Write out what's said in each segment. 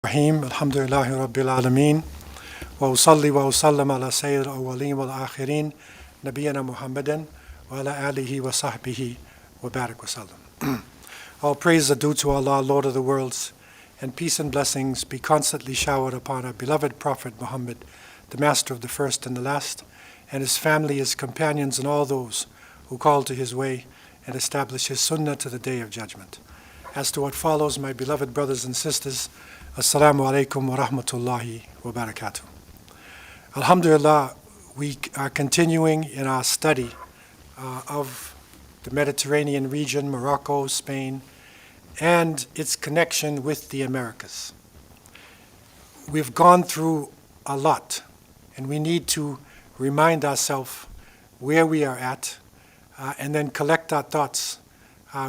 Rahim, Alhamdulillahi Rabbil Alameen, wa usalli wa usallam ala Sayyid al-awwaleen wal akhirin, Nabiyyina Muhammadan, wa ala alihi wa sahbihi wa barak wa sallam. All praise are due to Allah, Lord of the worlds, and peace and blessings be constantly showered upon our beloved Prophet Muhammad, the master of the first and the last, and his family, his companions, and all those who call to his way and establish his sunnah to the day of judgment. As to what follows, my beloved brothers and sisters, Assalamu alaikum wa rahmatullahi wa barakatuh. Alhamdulillah, we are continuing in our study of the Mediterranean region, Morocco, Spain, and its connection with the Americas. We've gone through a lot, and we need to remind ourselves where we are at, and then collect our thoughts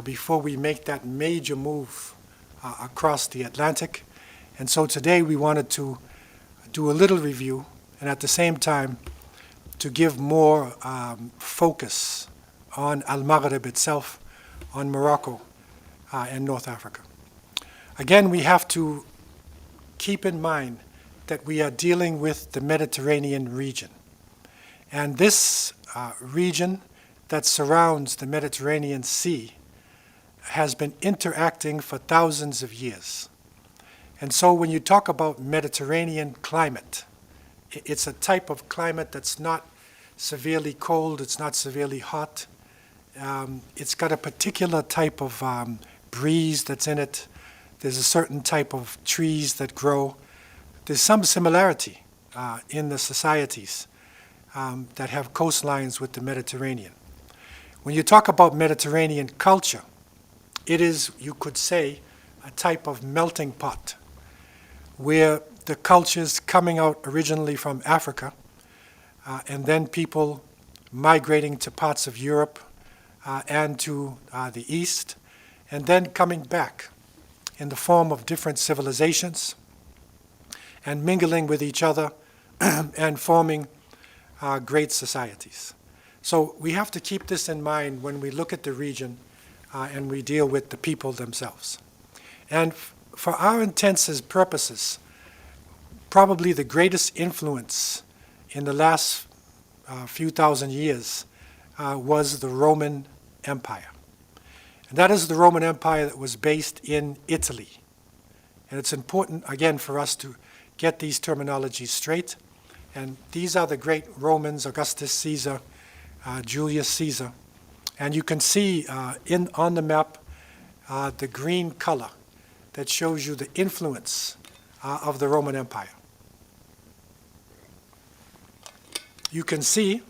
before we make that major move across the Atlantic. And so today we wanted to do a little review, and at the same time to give more focus on Al-Maghrib itself, on Morocco and North Africa. Again, we have to keep in mind that we are dealing with the Mediterranean region. And this region that surrounds the Mediterranean Sea has been interacting for thousands of years. And so when you talk about Mediterranean climate, it's a type of climate that's not severely cold, it's not severely hot. It's got a particular type of breeze that's in it. There's a certain type of trees that grow. There's some similarity in the societies that have coastlines with the Mediterranean. When you talk about Mediterranean culture, it is, you could say, a type of melting pot, where the cultures coming out originally from Africa, and then people migrating to parts of Europe and to the East, and then coming back in the form of different civilizations and mingling with each other and forming great societies. So we have to keep this in mind when we look at the region and we deal with the people themselves. And for our intents and purposes, probably the greatest influence in the last few thousand years was the Roman Empire. And that is the Roman Empire that was based in Italy. And it's important, again, for us to get these terminologies straight. And these are the great Romans, Augustus Caesar, Julius Caesar. And you can see on the map the green color that shows you the influence of the Roman Empire. You can see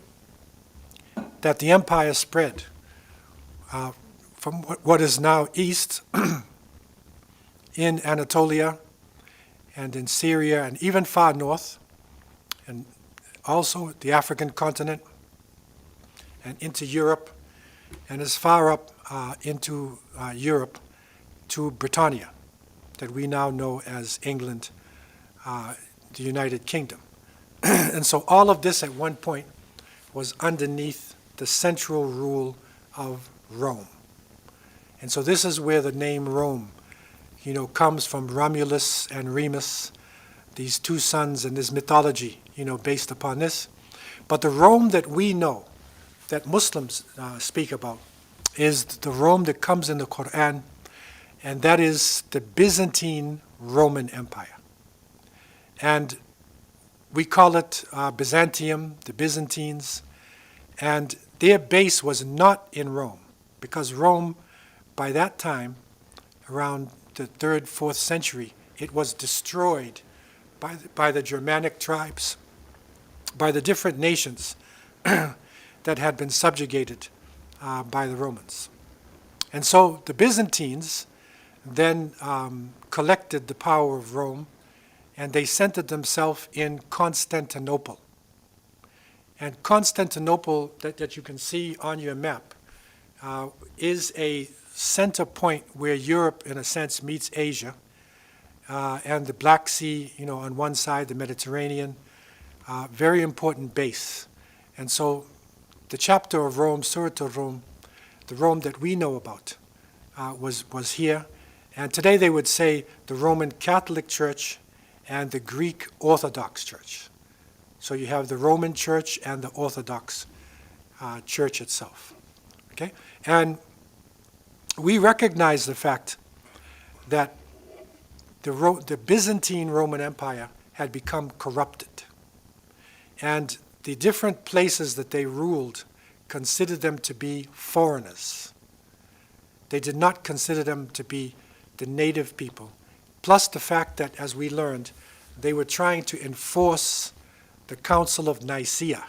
that the empire spread from what is now east in Anatolia and in Syria and even far north, and also the African continent and into Europe, and as far up into Europe to Britannia, that we now know as England, the United Kingdom. And so all of this at one point was underneath the central rule of Rome. And so this is where the name Rome, comes from Romulus and Remus, these two sons, and this mythology, based upon this. But the Rome that we know, that Muslims speak about, is the Rome that comes in the Quran, and that is the Byzantine Roman Empire. And we call it Byzantium, the Byzantines, and their base was not in Rome, because Rome, by that time, around the 3rd, 4th century, it was destroyed by the Germanic tribes, by the different nations that had been subjugated by the Romans. And so the Byzantines then collected the power of Rome, and they centered themselves in Constantinople. And Constantinople, that you can see on your map, is a center point where Europe, in a sense, meets Asia, and the Black Sea, on one side, the Mediterranean, very important base. And so the chapter of Rome, Surah to Rome, the Rome that we know about, was here. And today they would say the Roman Catholic Church and the Greek Orthodox Church. So you have the Roman Church and the Orthodox Church itself. Okay? And we recognize the fact that the Byzantine Roman Empire had become corrupted. And the different places that they ruled considered them to be foreigners. They did not consider them to be the native people. Plus the fact that, as we learned, they were trying to enforce the Council of Nicaea.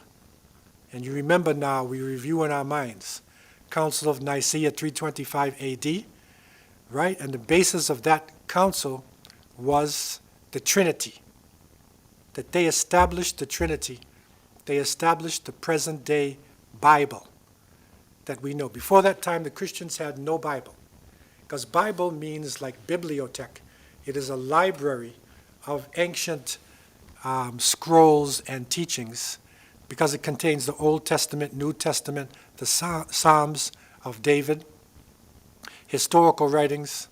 And you remember now, we review in our minds, Council of Nicaea 325 AD, right? And the basis of that council was the Trinity, that they established the Trinity. They established the present-day Bible that we know. Before that time, the Christians had no Bible, because Bible means like bibliothèque. It is a library of ancient scrolls and teachings, because it contains the Old Testament, New Testament, the Psalms of David, historical writings,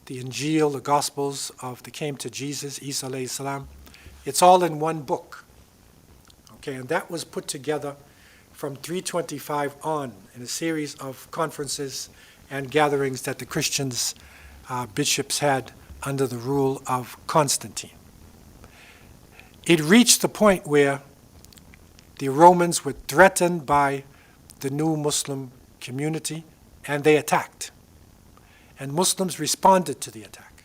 the Injil, the Gospels that came to Jesus, Isa alayhi salam. It's all in one book. Okay, and that was put together from 325 on in a series of conferences and gatherings that the Christians, bishops had under the rule of Constantine. It reached the point where the Romans were threatened by the new Muslim community, and they attacked. And Muslims responded to the attack.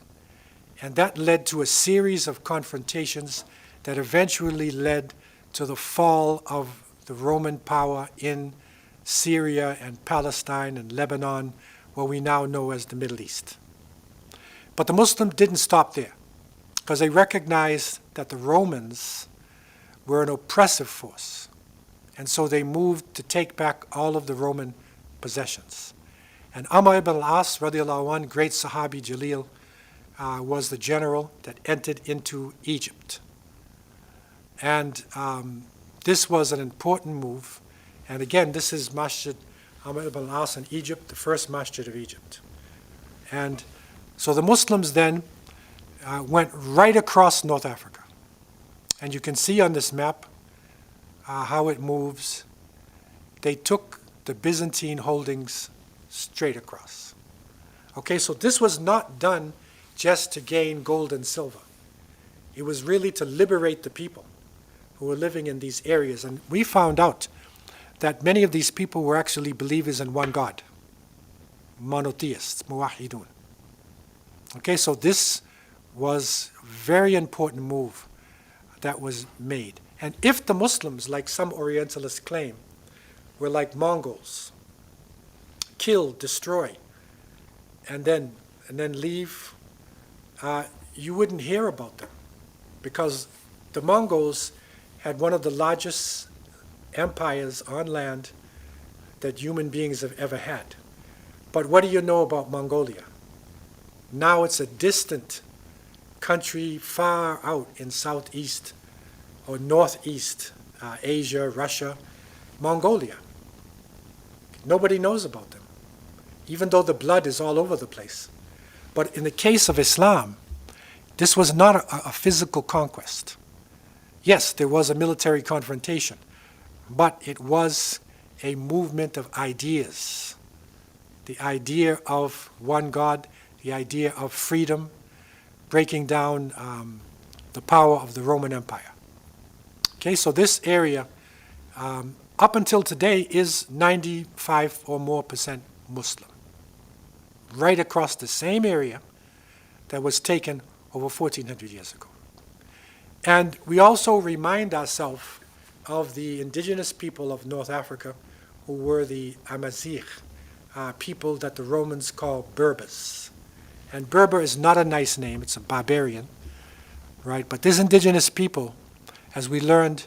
And that led to a series of confrontations that eventually led to the fall of the Roman power in Syria and Palestine and Lebanon, what we now know as the Middle East. But the Muslims didn't stop there, because they recognized that the Romans were an oppressive force. And so they moved to take back all of the Roman possessions. And Amr ibn al-As, radiallahu anh, great Sahabi Jalil, was the general that entered into Egypt. And this was an important move. And again, this is Masjid Amr ibn al-As in Egypt, the first masjid of Egypt. And so the Muslims then went right across North Africa. And you can see on this map how it moves. They took the Byzantine holdings straight across. Okay, so this was not done just to gain gold and silver. It was really to liberate the people who were living in these areas. And we found out that many of these people were actually believers in one God, monotheists, muwahidun. Okay, so this was a very important move that was made. And if the Muslims, like some Orientalists claim, were like Mongols, kill, destroy, and then leave, you wouldn't hear about them, because the Mongols had one of the largest empires on land that human beings have ever had. But what do you know about Mongolia? Now it's a distant country far out in Southeast or Northeast Asia, Russia, Mongolia. Nobody knows about them, even though the blood is all over the place. But in the case of Islam, this was not a physical conquest. Yes, there was a military confrontation, but it was a movement of ideas. The idea of one God, the idea of freedom, breaking down the power of the Roman Empire. Okay, so this area, up until today, is 95 or more % Muslim. Right across the same area that was taken over 1,400 years ago. And we also remind ourselves of the indigenous people of North Africa, who were the Amazigh, people that the Romans call Berbers. And Berber is not a nice name, it's a barbarian, right? But these indigenous people, as we learned,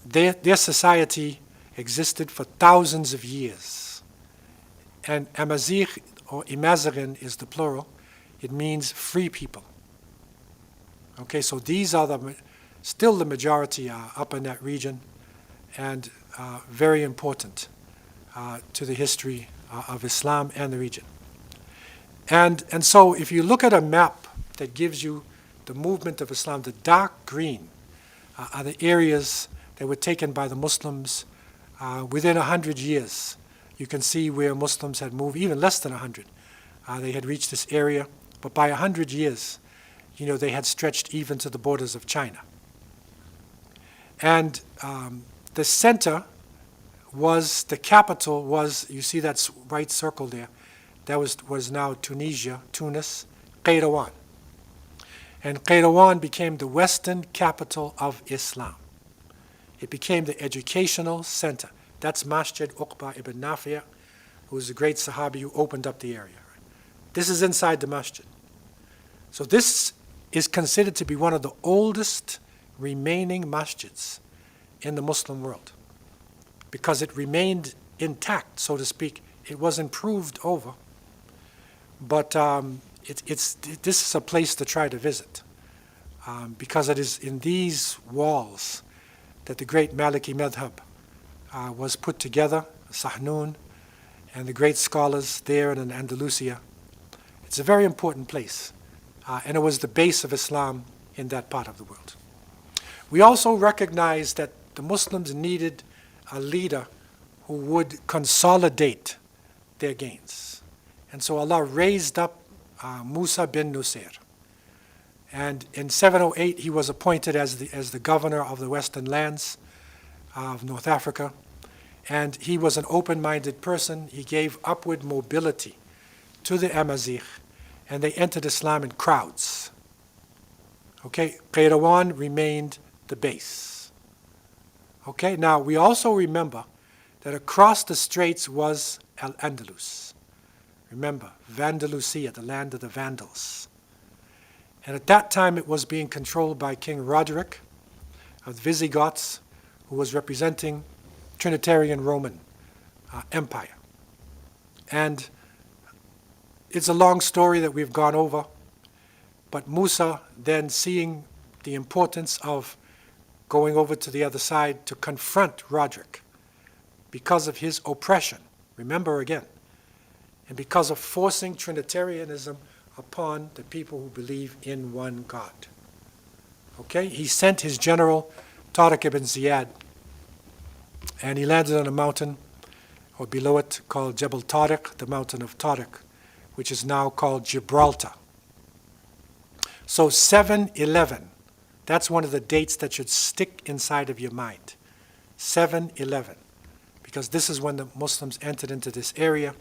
their society existed for thousands of years. And Amazigh, or Imazarin is the plural, it means free people. Okay, so these are still the majority up in that region, and very important to the history of Islam and the region. And so if you look at a map that gives you the movement of Islam, the dark green are the areas that were taken by the Muslims within 100 years. You can see where Muslims had moved, even less than 100. They had reached this area, but by 100 years, they had stretched even to the borders of China. And the center was, the capital was, you see that white circle there, that was now Tunisia, Tunis, Qayrawaan. And Qayrawaan became the western capital of Islam. It became the educational center. That's Masjid Uqba ibn Nafi', who was a great Sahabi who opened up the area. This is inside the masjid. So this is considered to be one of the oldest remaining masjids in the Muslim world, because it remained intact, so to speak. It was improved over, but this is a place to try to visit, because it is in these walls that the great Maliki madhab was put together, Sahnun, and the great scholars there in Andalusia. It's a very important place, and it was the base of Islam in that part of the world. We also recognize that the Muslims needed a leader who would consolidate their gains. And so Allah raised up Musa bin Nusayr. And in 708, he was appointed as the governor of the Western lands of North Africa. And he was an open-minded person. He gave upward mobility to the Amazigh, and they entered Islam in crowds. Okay, Qayrawaan remained the base. Okay, now we also remember that across the straits was Al-Andalus. Remember, Vandalusia, the land of the Vandals. And at that time it was being controlled by King Roderick of the Visigoths, who was representing Trinitarian Roman Empire. And it's a long story that we've gone over, but Musa then, seeing the importance of going over to the other side to confront Roderick because of his oppression, remember again, and because of forcing Trinitarianism upon the people who believe in one God. Okay, he sent his general, Tariq ibn Ziyad, and he landed on a mountain, or below it, called Jabal Tariq, the mountain of Tariq, which is now called Gibraltar. So 7/11, that's one of the dates that should stick inside of your mind. 7/11, because this is when the Muslims entered into this area.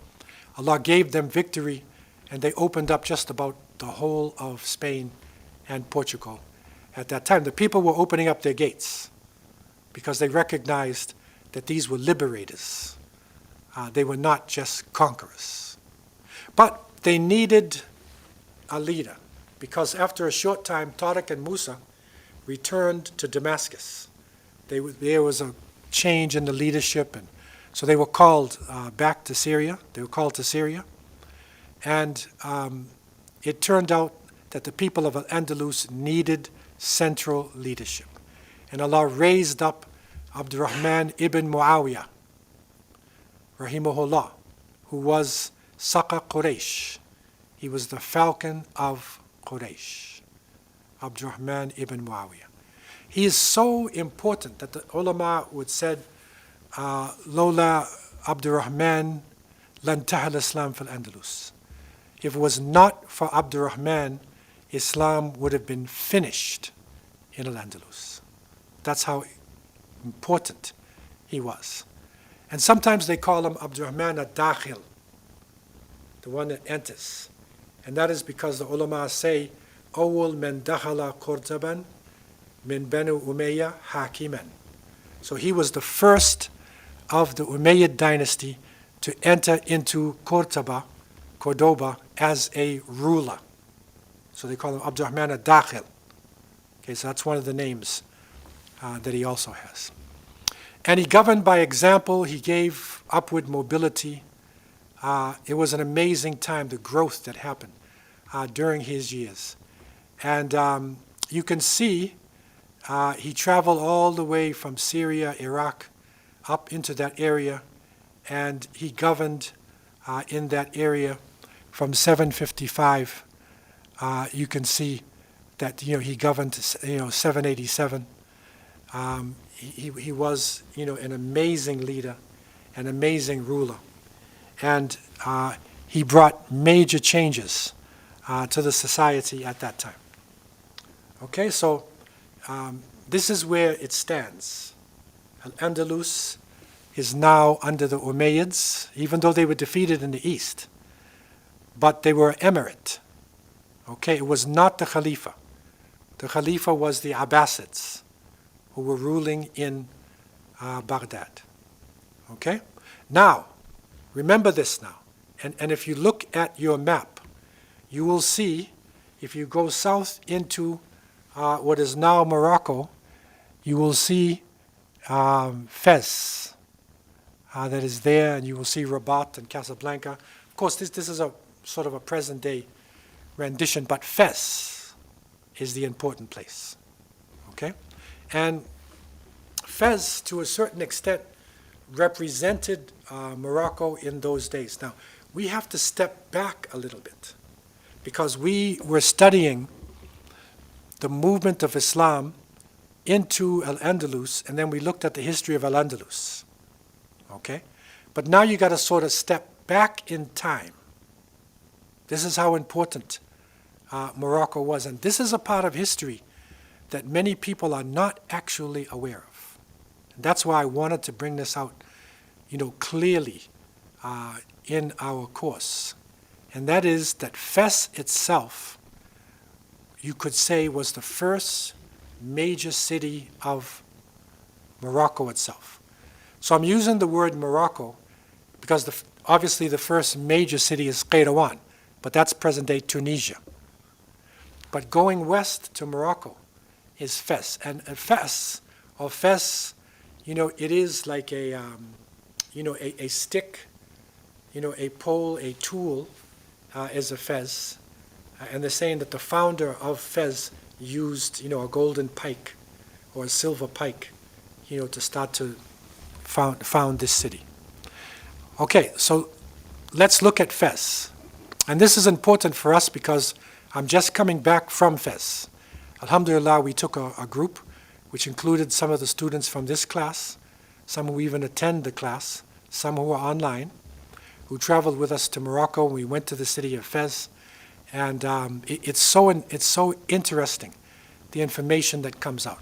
Allah gave them victory, and they opened up just about the whole of Spain and Portugal at that time. The people were opening up their gates because they recognized that these were liberators. They were not just conquerors. But they needed a leader, because after a short time, Tariq and Musa returned to Damascus. There was a change in the leadership, and so they were called back to Syria. They were called to Syria. And it turned out that the people of Al-Andalus needed central leadership. And Allah raised up Abdurrahman ibn Muawiyah, rahimahullah, who was Saqa Quraysh. He was the falcon of Quraysh, Abdurrahman ibn Muawiyah. He is so important that the ulama would said, Lola Abdurrahman lan tahal Islam fil Andalus. If it was not for Abdurrahman, Islam would have been finished in Al-Andalus. That's how important he was. And sometimes they call him Abdurrahman al-Dakhil, the one that enters. And that is because the ulama say, Awwal man dakhala Qurtaban min Banu Umayyah Hakiman. So he was the first of the Umayyad dynasty to enter into Cordoba, as a ruler. So they call him Abdurrahman al-Dakhil. Okay, so that's one of the names that he also has. And he governed by example. He gave upward mobility. It was an amazing time, the growth that happened during his years. And you can see he traveled all the way from Syria, Iraq, up into that area, and he governed in that area from 755, you can see that he governed 787. He was an amazing leader, an amazing ruler, and he brought major changes to the society at that time. Okay, so this is where it stands. Al-Andalus is now under the Umayyads, even though they were defeated in the east. But they were emirate. Okay, it was not the Khalifa. The Khalifa was the Abbasids, who were ruling in Baghdad. Okay? Now, remember this now. And if you look at your map, you will see, if you go south into what is now Morocco, you will see Fez that is there, and you will see Rabat and Casablanca. Of course, this is a sort of a present-day rendition, but Fez is the important place. Okay? And Fez, to a certain extent, represented Morocco in those days. Now, we have to step back a little bit, because we were studying the movement of Islam into Al-Andalus, and then we looked at the history of Al-Andalus. Okay? But now you got to sort of step back in time. This is how important Morocco was. And this is a part of history that many people are not actually aware of. And that's why I wanted to bring this out, clearly in our course. And that is that Fez itself, you could say, was the first major city of Morocco itself. So I'm using the word Morocco because obviously the first major city is Qayrawan, but that's present-day Tunisia. But going west to Morocco is Fez. And Fez, it is like a stick, a pole, a tool is a Fez. And they're saying that the founder of Fez used, a golden pike or a silver pike, to start to found this city. Okay, so let's look at Fez. And this is important for us because I'm just coming back from Fez. Alhamdulillah, we took a group which included some of the students from this class, some who even attend the class, some who are online, who traveled with us to Morocco. We went to the city of Fez. And it's so interesting, the information that comes out.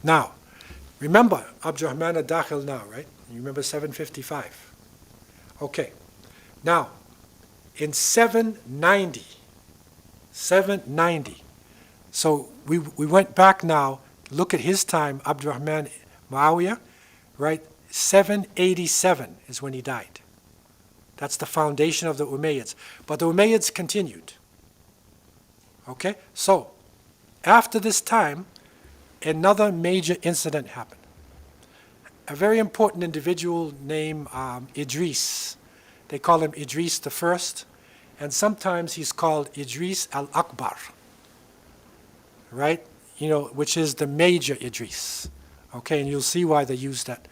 Now, remember Abdurrahman al-Dakhil now, right? You remember 755. Okay. Now, in 790, so we went back now, look at his time, Abdurrahman Muawiyah, right? 787 is when he died. That's the foundation of the Umayyads. But the Umayyads continued. Okay, so after this time, another major incident happened. A very important individual named Idris. They call him Idris the First, and sometimes he's called Idris al-Akbar, right? Which is the major Idris. Okay, and you'll see why they use that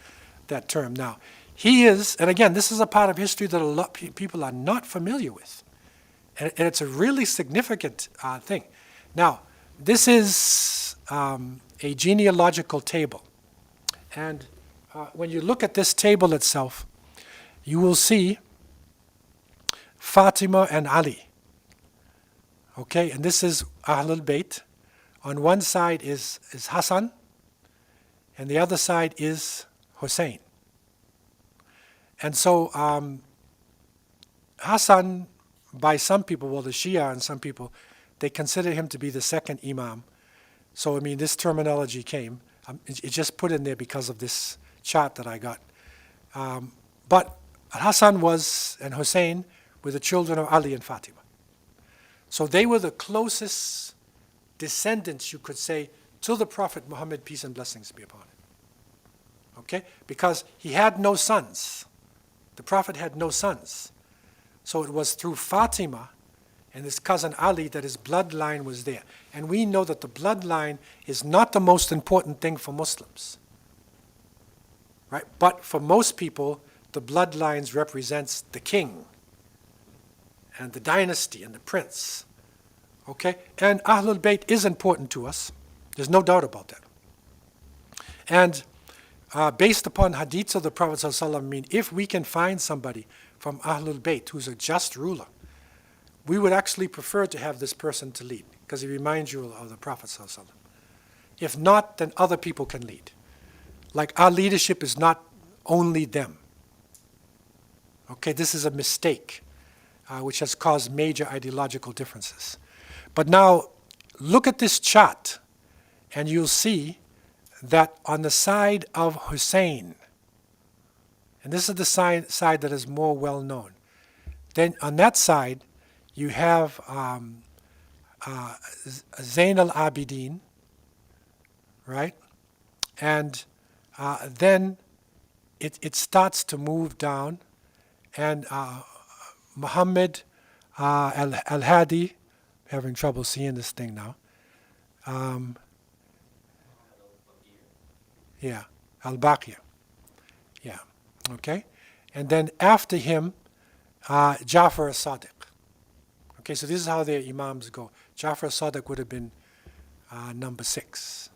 term. Now, he is, and again, this is a part of history that a lot of people are not familiar with. And it's a really significant thing. Now, this is a genealogical table. And when you look at this table itself, you will see Fatima and Ali. Okay, and this is Ahlul Bayt. On one side is Hassan, and the other side is Hussein. And so Hassan, by some people, well, the Shia and some people, they consider him to be the second Imam. So, this terminology came. It's just put in there because of this chart that I got. But Hassan and Hussein were the children of Ali and Fatima. So they were the closest descendants, you could say, to the Prophet Muhammad, peace and blessings be upon him. Okay? Because he had no sons. The Prophet had no sons. So it was through Fatima and his cousin Ali that his bloodline was there. And we know that the bloodline is not the most important thing for Muslims. Right? But for most people, the bloodlines represents the king. and the dynasty and the prince. Okay? And Ahlul Bayt is important to us. There's no doubt about that. And based upon hadiths of the Prophet ﷺ, I mean, if we can find somebody from Ahlul Bayt who's a just ruler, we would actually prefer to have this person to lead, because he reminds you of the Prophet ﷺ. If not, then other people can lead. Like, our leadership is not only them. Okay, this is a mistake, which has caused major ideological differences. But now, look at this chart, and you'll see that on the side of Hussein, and this is the side that is more well known, then on that side you have Zayn al-Abidin, right? And then it starts to move down, and Muhammad al-Hadi, having trouble seeing this thing now. Yeah, al-Baqir. Yeah, okay? And then after him, Ja'far as-Sadiq. Okay, so this is how their imams go. Ja'far as-Sadiq would have been number 6.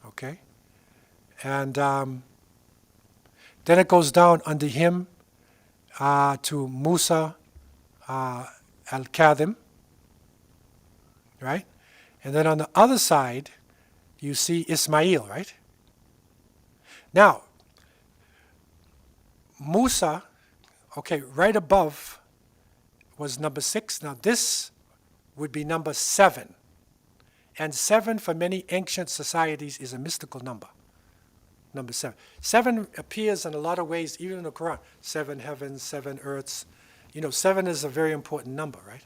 Okay? And then it goes down under him to Musa al-Kadhim, right? And then on the other side, you see Ismail, right? Now, Musa, okay, right above was number 6. Now this would be number 7. And 7 for many ancient societies is a mystical number. Number 7. 7 appears in a lot of ways, even in the Quran. 7 heavens, 7 earths. 7 is a very important number, right?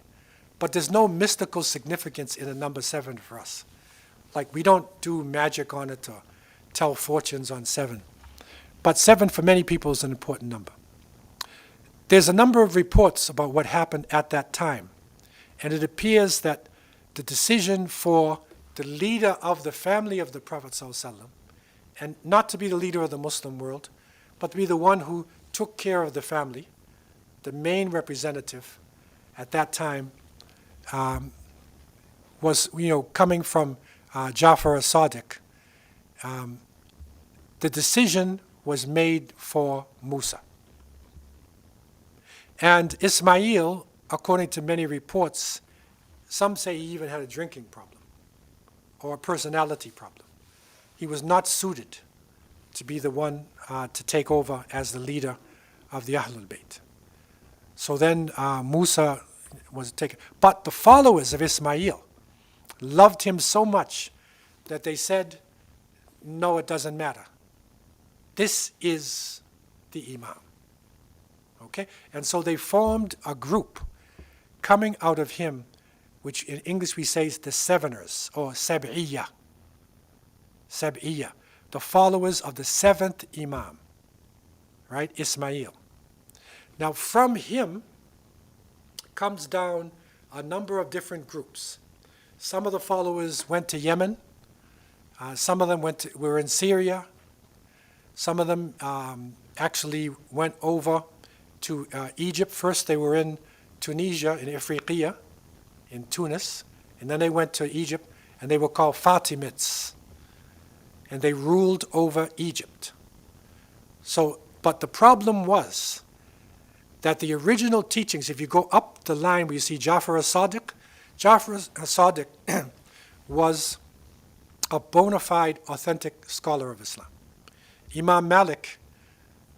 But there's no mystical significance in the number 7 for us. Like, we don't do magic on it or tell fortunes on 7. But 7 for many people is an important number. There's a number of reports about what happened at that time. And it appears that the decision for the leader of the family of the Prophet ﷺ, and not to be the leader of the Muslim world, but to be the one who took care of the family, the main representative at that time, was coming from Ja'far as-Sadiq. The decision was made for Musa. And Ismail, according to many reports, some say he even had a drinking problem or a personality problem. He was not suited to be the one to take over as the leader of the Ahlul Bayt. So then Musa was taken. But the followers of Ismail loved him so much that they said, no, it doesn't matter. This is the Imam. Okay? And so they formed a group coming out of him, which in English we say is the Seveners, or Sab'iyya. Sab'iyya, the followers of the 7th Imam, right? Ismail. Now from him comes down a number of different groups. Some of the followers went to Yemen. Some of them were in Syria. Some of them actually went over to Egypt. First they were in Tunisia, in Ifriqiya, in Tunis. And then they went to Egypt, and they were called Fatimids. And they ruled over Egypt. So, but the problem was that the original teachings, if you go up the line where you see Ja'far as-Sadiq, Ja'far as-Sadiq was a bona fide, authentic scholar of Islam. Imam Malik,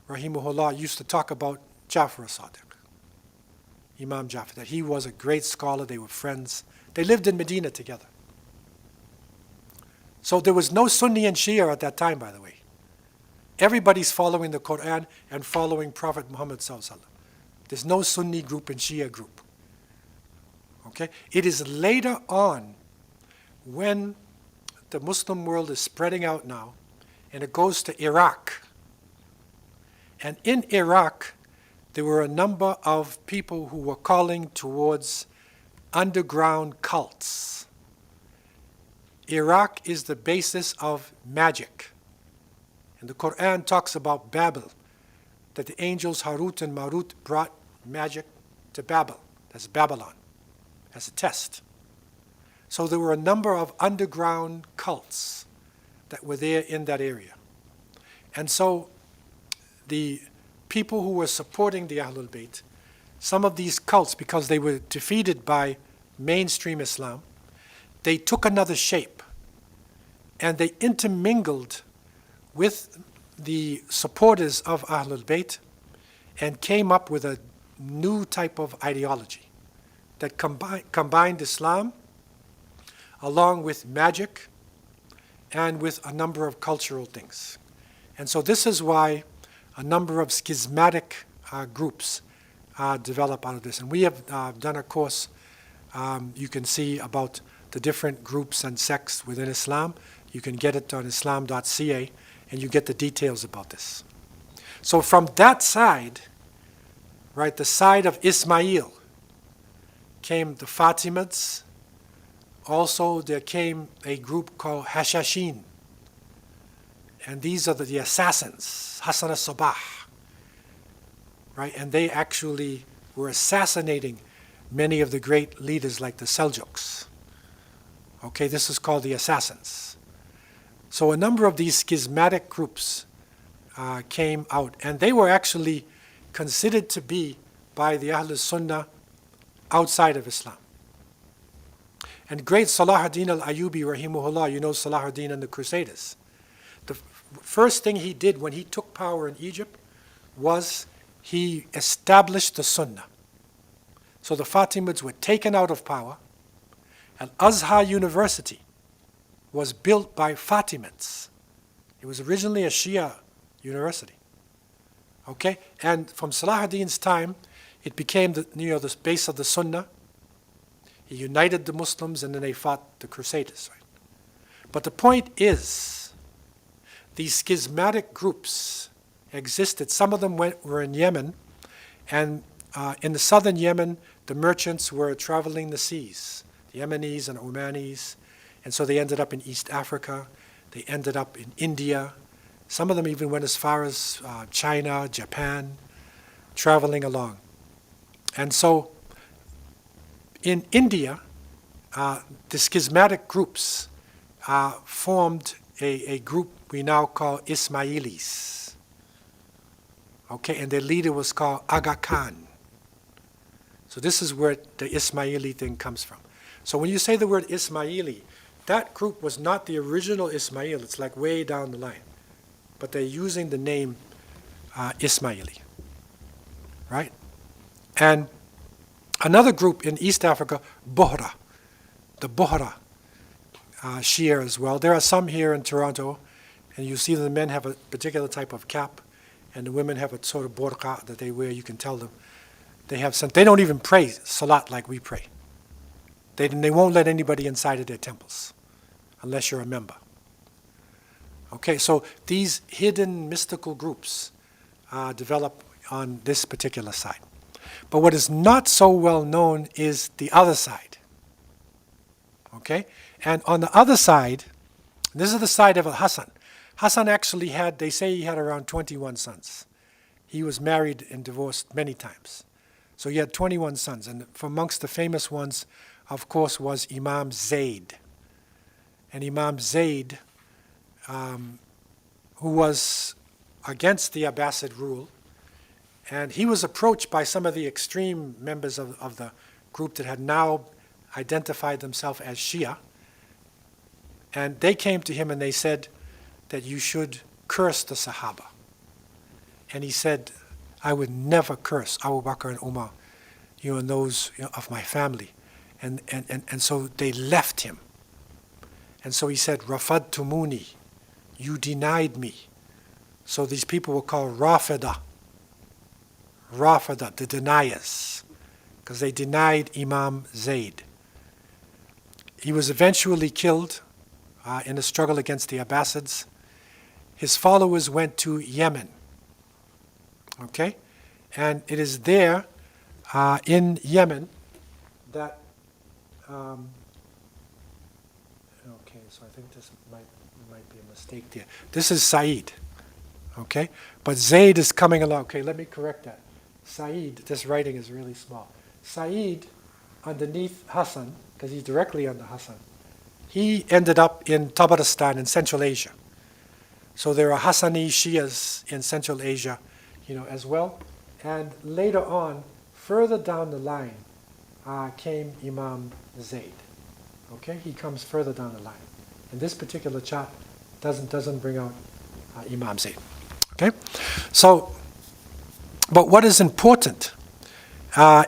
rahimahullah, used to talk about Ja'far as-Sadiq, Imam Ja'far, that he was a great scholar, they were friends. They lived in Medina together. So there was no Sunni and Shia at that time, by the way. Everybody's following the Quran and following Prophet Muhammad sallallahu alaihi wasallam. There's no Sunni group and Shia group. Okay? It is later on when the Muslim world is spreading out now, and it goes to Iraq. And in Iraq, there were a number of people who were calling towards underground cults. Iraq is the basis of magic. And the Quran talks about Babel, that the angels Harut and Marut brought magic to Babel. That's Babylon, as a test. So there were a number of underground cults that were there in that area. And so the people who were supporting the Ahlul Bayt, some of these cults, because they were defeated by mainstream Islam, they took another shape and they intermingled with the supporters of Ahlul Bayt and came up with a new type of ideology that combined Islam along with magic and with a number of cultural things. And so this is why a number of schismatic groups develop out of this. And we have done a course, you can see about the different groups and sects within Islam. You can get it on islam.ca, and you get the details about this. So from that side, right, the side of Ismail, came the Fatimids. Also, there came a group called Hashashin. And these are the assassins, Hassan al-Sabah. Right? And they actually were assassinating many of the great leaders like the Seljuks. Okay, this is called the assassins. So a number of these schismatic groups came out, and they were actually considered to be by the Ahl Sunnah outside of Islam. And great Salahuddin al-Ayyubi, rahimahullah, you know Salahuddin and the Crusaders. The first thing he did when he took power in Egypt was he established the Sunnah. So the Fatimids were taken out of power. Al-Azhar University was built by Fatimids. It was originally a Shia university. Okay? And from Salahuddin's time, it became the base of the Sunnah. He united the Muslims, and then they fought the Crusaders. Right? But the point is, these schismatic groups existed. Some of them were in Yemen, and in the southern Yemen, the merchants were traveling the seas, the Yemenis and Omanis, and so they ended up in East Africa. They ended up in India. Some of them even went as far as China, Japan, traveling along. And so in India, the schismatic groups formed a group we now call Ismailis. Okay, and their leader was called Aga Khan. So this is where the Ismaili thing comes from. So when you say the word Ismaili, that group was not the original Ismail. It's like way down the line. But they're using the name Ismaili. Right? And another group in East Africa, Bohra, the Bohra Shia as well. There are some here in Toronto, and you see the men have a particular type of cap, and the women have a sort of burqa that they wear. You can tell them. They don't even pray salat like we pray. They won't let anybody inside of their temples, unless you're a member. Okay, so these hidden mystical groups develop on this particular side. But what is not so well known is the other side. Okay? And on the other side, this is the side of Hassan. Hassan actually they say he had around 21 sons. He was married and divorced many times. So he had 21 sons. And from amongst the famous ones, of course, was Imam Zayd. And Imam Zayd, who was against the Abbasid rule, and he was approached by some of the extreme members of the group that had now identified themselves as Shia. And they came to him and they said that you should curse the Sahaba. And he said, I would never curse Abu Bakr and Umar, and those of my family. And so they left him. And so he said, Rafadtumuni, you denied me. So these people were called Rafida, the deniers, because they denied Imam Zayd. He was eventually killed in a struggle against the Abbasids. His followers went to Yemen. Okay? And it is there in Yemen that okay, so I think this might be a mistake there. This is Said, okay? But Zayd is coming along. Okay, let me correct that. Said, this writing is really small. Saeed, underneath Hassan, because he's directly under Hassan, he ended up in Tabaristan in Central Asia. So there are Hassani Shias in Central Asia, as well. And later on, further down the line, came Imam Zayd. Okay, he comes further down the line. And this particular chart doesn't bring out Imam Zayd. Okay, so, but what is important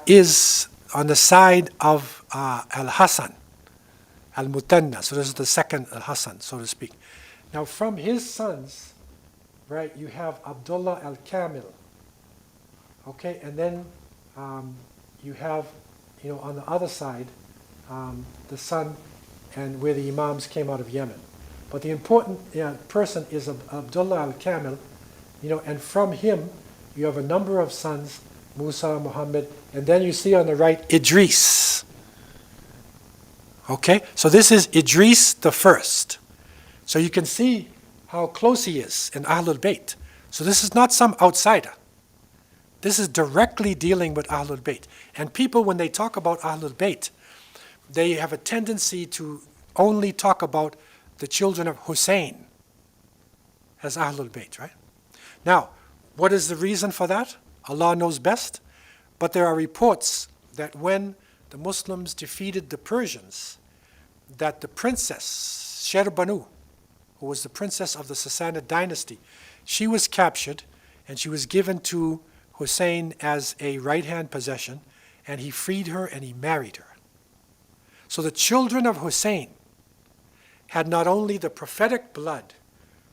is on the side of Al-Hassan, Al-Mutanna, so this is the second Al-Hassan, so to speak. Now from his sons, right, you have Abdullah al-Kamil, okay, and then you have, on the other side, the son and where the Imams came out of Yemen. But the important person is Abdullah al-Kamil, and from him you have a number of sons, Musa, Muhammad, and then you see on the right Idris. Okay, so this is Idris the first. So you can see how close he is in Ahlul Bayt. So this is not some outsider. This is directly dealing with Ahlul Bayt. And people, when they talk about Ahlul Bayt, they have a tendency to only talk about the children of Hussein as Ahlul Bayt, right? Now, what is the reason for that? Allah knows best. But there are reports that when the Muslims defeated the Persians, that the princess, Sherbanu, who was the princess of the Sassanid dynasty, she was captured and she was given to Hussein as a right-hand possession, and he freed her and he married her. So the children of Hussein had not only the prophetic blood,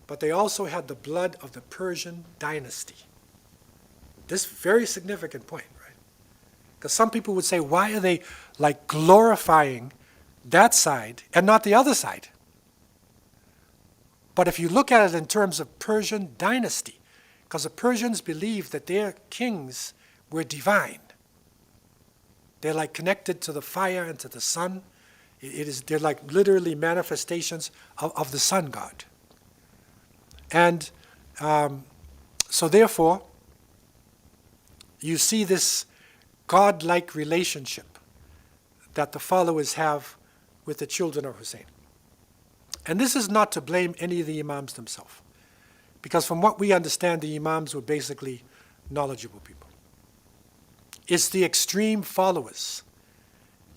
but they also had the blood of the Persian dynasty. This very significant point, right? Because some people would say, why are they like glorifying that side and not the other side? But if you look at it in terms of Persian dynasty, because the Persians believed that their kings were divine. They're like connected to the fire and to the sun. They're like literally manifestations of the sun god. And so therefore, you see this God-like relationship that the followers have with the children of Hussein. And this is not to blame any of the Imams themselves, because from what we understand, the Imams were basically knowledgeable people. It's the extreme followers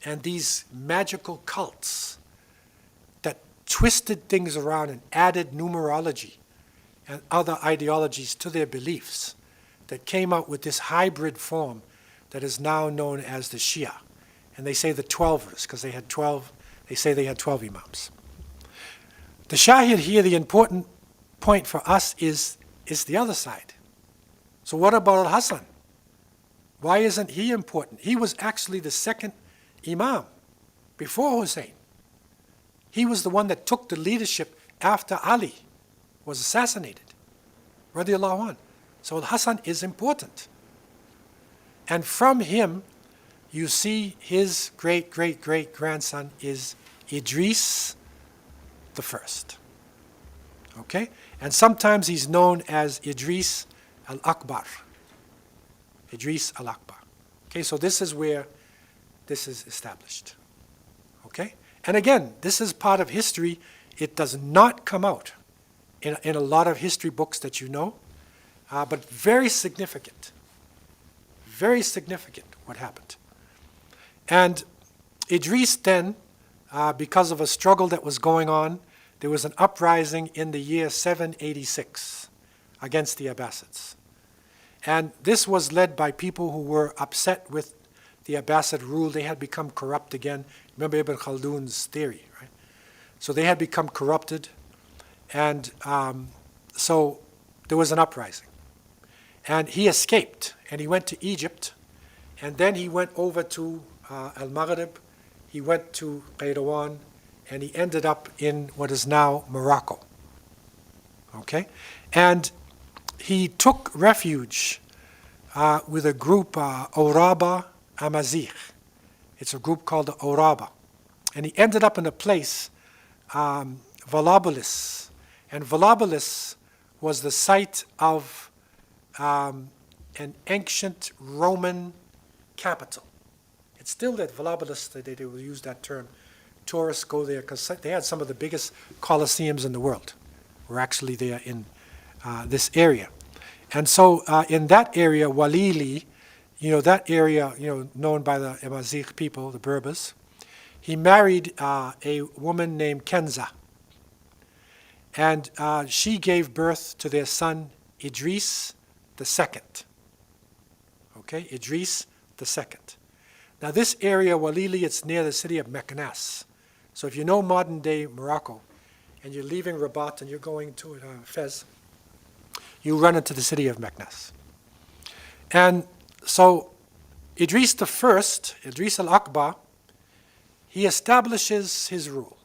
and these magical cults that twisted things around and added numerology and other ideologies to their beliefs that came out with this hybrid form that is now known as the Shia. And they say the Twelvers, because they say they had 12 Imams. The Shahid here, the important point for us is the other side. So what about Al-Hassan? Why isn't he important? He was actually the second Imam before Hussein. He was the one that took the leadership after Ali was assassinated, radiallahu anh. So Al-Hassan is important. And from him, you see his great-great-great-grandson is Idris the first. Okay? And sometimes he's known as Idris al-Akbar. Idris al-Akbar. Okay, so this is where this is established. Okay? And again, this is part of history. It does not come out in a lot of history books that you know, but very significant. Very significant what happened. And Idris then, because of a struggle that was going on, there was an uprising in the year 786 against the Abbasids. And this was led by people who were upset with the Abbasid rule. They had become corrupt again. Remember Ibn Khaldun's theory, right? So they had become corrupted. And so there was an uprising. And he escaped, and he went to Egypt. And then he went over to Al-Maghrib. He went to Qayrawan, and he ended up in what is now Morocco. Okay? And he took refuge with a group, Oraba Amazigh. It's a group called the Oraba. And he ended up in a place, Volubilis. And Volubilis was the site of an ancient Roman capital. It's still that Volabilis, they will use that term. Tourists go there because they had some of the biggest colosseums in the world were actually there in this area. And so in that area, Walili, that area, known by the Amazigh people, the Berbers, he married a woman named Kenza. And she gave birth to their son, Idris II. Okay, Idris II. Now this area, Walili, it's near the city of Meknes. So if you know modern-day Morocco, and you're leaving Rabat and you're going to Fez, you run into the city of Meknes. And so Idris al-Akbar, he establishes his rule.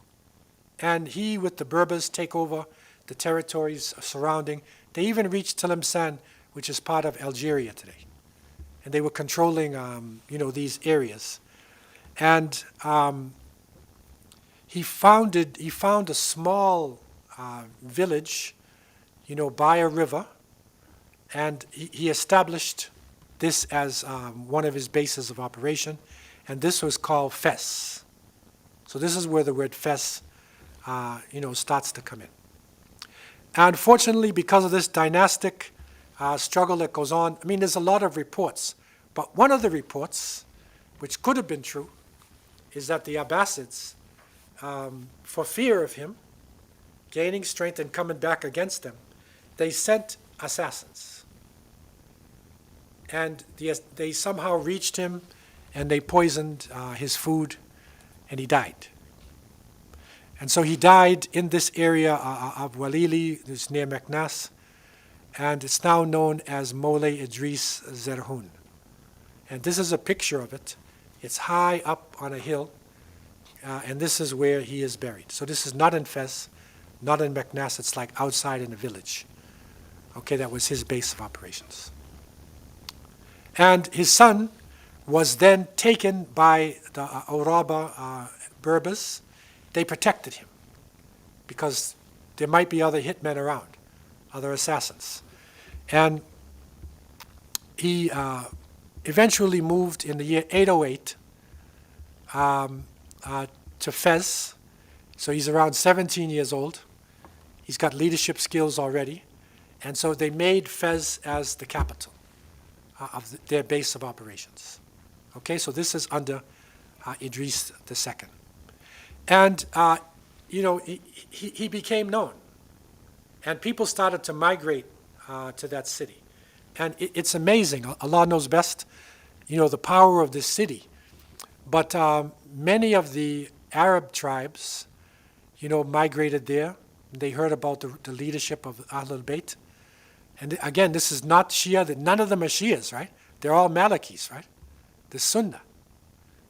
And he, with the Berbers, take over the territories surrounding. They even reached Tlemcen, which is part of Algeria today. And they were controlling, these areas. And he found a small village, by a river, and he established this as one of his bases of operation, and this was called Fes. So this is where the word Fes, starts to come in. Unfortunately, because of this dynastic struggle that goes on, there's a lot of reports, but one of the reports, which could have been true, is that the Abbasids, for fear of him gaining strength and coming back against them, they sent assassins. And they somehow reached him, and they poisoned his food, and he died. And so he died in this area of Walili, this near Meknes, and it's now known as Moulay Idris Zerhoun. And this is a picture of it. It's high up on a hill, and this is where he is buried. So this is not in Fez, not in Meknes, it's like outside in a village. Okay, that was his base of operations. And his son was then taken by the Auraba Berbers. They protected him because there might be other hitmen around, other assassins. And he eventually moved in the year 808 to Fez. So he's around 17 years old. He's got leadership skills already. And so they made Fez as the capital of their base of operations. Okay, so this is under Idris II. And, he became known. And people started to migrate to that city. And it's amazing. Allah knows best, the power of this city. But many of the Arab tribes, migrated there. They heard about the leadership of Ahlul Bayt. And again, this is not Shia. None of them are Shias, right? They're all Malikis, right? The Sunnah.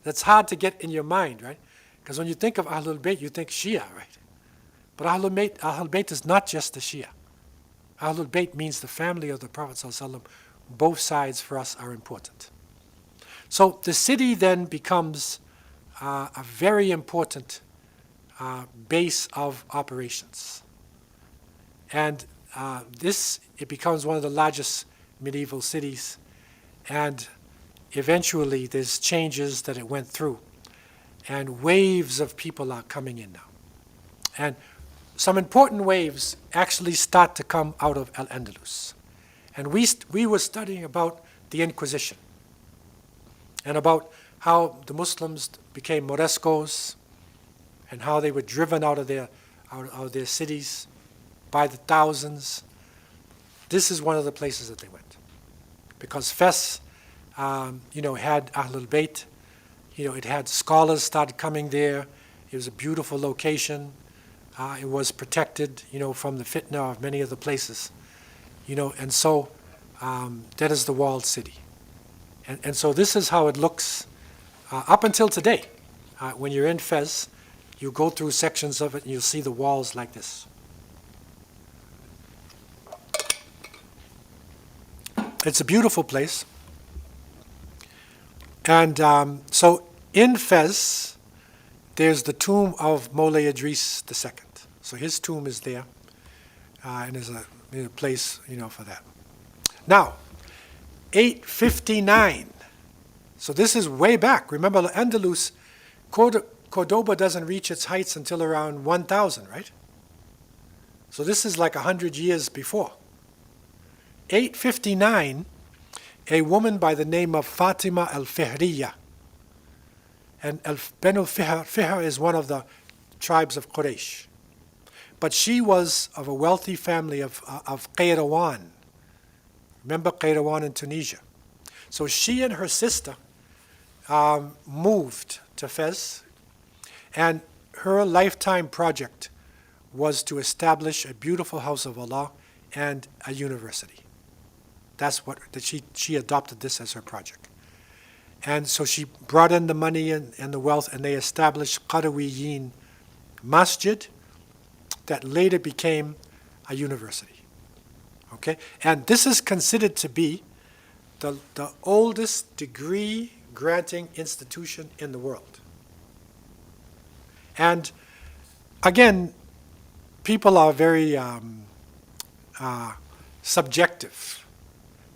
That's hard to get in your mind, right? Because when you think of Ahlul Bayt, you think Shia, right? But Ahlul Bayt is not just the Shia. Ahlul Bayt means the family of the Prophet ﷺ. Both sides for us are important. So the city then becomes a very important base of operations. And it becomes one of the largest medieval cities. And eventually there's changes that it went through. And waves of people are coming in now. And some important waves actually start to come out of Al-Andalus. And we were studying about the Inquisition and about how the Muslims became Morescos and how they were driven out of their cities by the thousands. This is one of the places that they went. Because Fes, had Ahlul Bayt. It had scholars started coming there. It was a beautiful location. It was protected, from the fitna of many of the places. And so that is the walled city. And so this is how it looks up until today. When you're in Fez, you go through sections of it and you'll see the walls like this. It's a beautiful place. And so in Fez, there's the tomb of Moulay Idris II. So his tomb is there, and there's a place, for that. Now, 859, So this is way back. Remember, Al-Andalus, Cordoba doesn't reach its heights until around 1000, right? So this is like 100 years before. 859, a woman by the name of Fatima al-Fihriya. And Banu Fihr is one of the tribes of Quraysh. But she was of a wealthy family of Qayrawan. Remember Qayrawan in Tunisia? So she and her sister moved to Fez, and her lifetime project was to establish a beautiful house of Allah and a university. That's what she adopted this as her project. And so she brought in the money and the wealth, and they established Qarawiyin Masjid that later became a university. Okay? And this is considered to be the oldest degree granting institution in the world. And again, people are very subjective,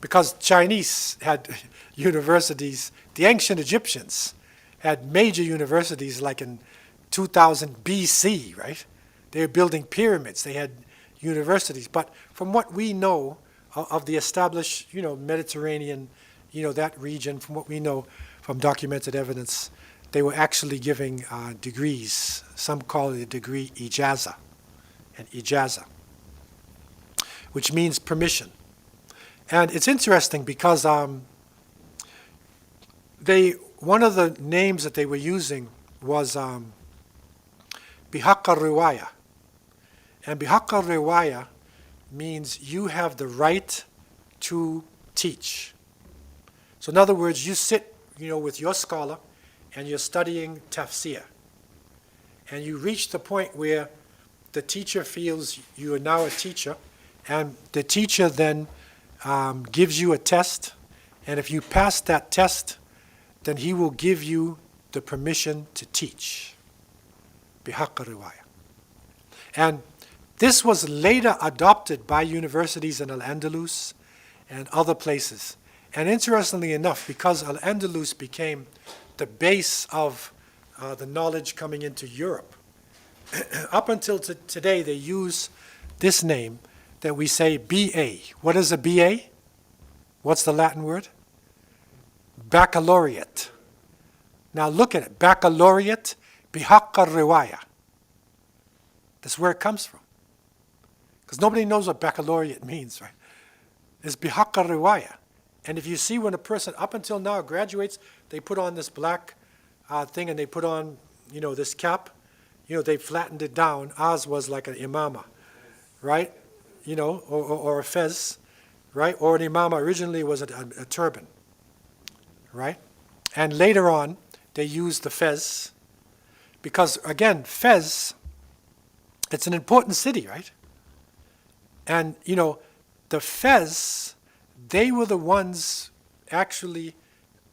because Chinese had universities, the ancient Egyptians had major universities like in 2000 BC, right? They were building pyramids, they had universities. But from what we know of the established, Mediterranean, that region, from what we know from documented evidence, they were actually giving degrees. Some call it a degree ijaza, an ijaza, which means permission. And it's interesting because one of the names that they were using was Bihaq al-Riwaya. And Bihaq al-Riwaya means you have the right to teach. So in other words, you sit, with your scholar and you're studying tafsir. And you reach the point where the teacher feels you are now a teacher, and the teacher then gives you a test, and if you pass that test, then he will give you the permission to teach. Bihaq al-Riwaya. And this was later adopted by universities in Al-Andalus and other places. And interestingly enough, because Al-Andalus became the base of the knowledge coming into Europe, up until today they use this name that we say BA. What is a BA? What's the Latin word? Baccalaureate. Now look at it. Baccalaureate, Bihaq al-Riwaya. That's where it comes from. Because nobody knows what baccalaureate means, right? It's Bihaq al-Riwaya. And if you see when a person up until now graduates, they put on this black thing and they put on, this cap. They flattened it down. Ours was like an imama, right? Or a fez, right? Or an imama originally was a turban, right? And later on, they used the Fez because, again, Fez, it's an important city, right? And, the Fez, they were the ones actually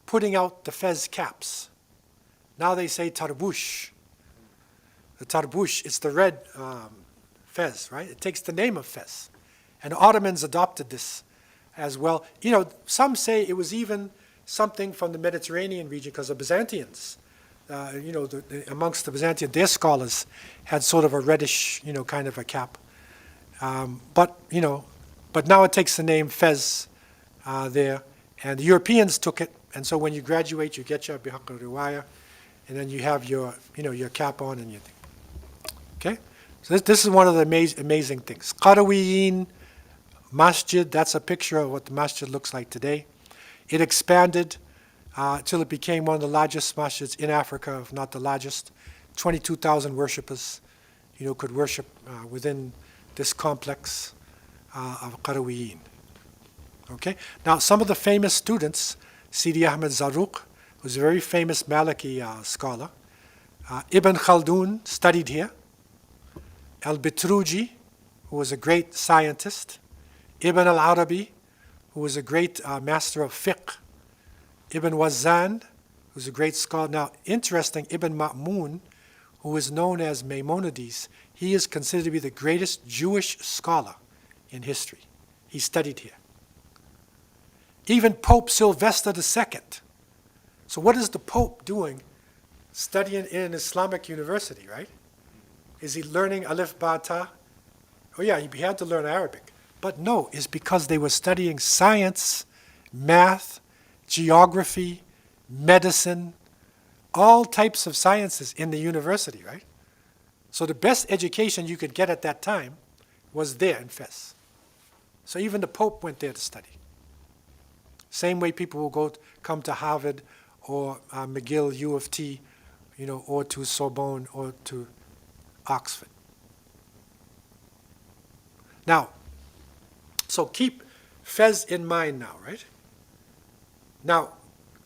putting out the Fez caps. Now they say tarbush. The tarbush, it's the red Fez, right? It takes the name of Fez. And the Ottomans adopted this as well. Some say it was even something from the Mediterranean region because the Byzantines, amongst the Byzantines, their scholars had sort of a reddish, kind of a cap. But now it takes the name Fez there. And the Europeans took it. And so when you graduate, you get your Bihaq al-Riwaya, and then you have your cap on and your thing. Okay? So this is one of the amazing things. Qarawiyin Masjid, that's a picture of what the masjid looks like today. It expanded till it became one of the largest masjids in Africa, if not the largest. 22,000 worshippers, could worship within this complex of Qarawiyin. Okay? Now, some of the famous students, Sidi Ahmed Zarruq, who's a very famous Maliki scholar. Ibn Khaldun studied here. Al-Bitruji, who was a great scientist. Ibn al-Arabi, who was a great master of fiqh. Ibn Wazan, who's a great scholar. Now, interesting, Ibn Ma'mun, who is known as Maimonides, he is considered to be the greatest Jewish scholar in history. He studied here. Even Pope Sylvester II, So what is the Pope doing studying in an Islamic university, right? Is he learning Alif Ba Ta? Oh yeah, he had to learn Arabic. But no, it's because they were studying science, math, geography, medicine, all types of sciences in the university, right? So the best education you could get at that time was there in Fez. So even the Pope went there to study. Same way people will come to Harvard or McGill, U of T, or to Sorbonne or to Oxford. Now, so keep Fez in mind now, right? Now,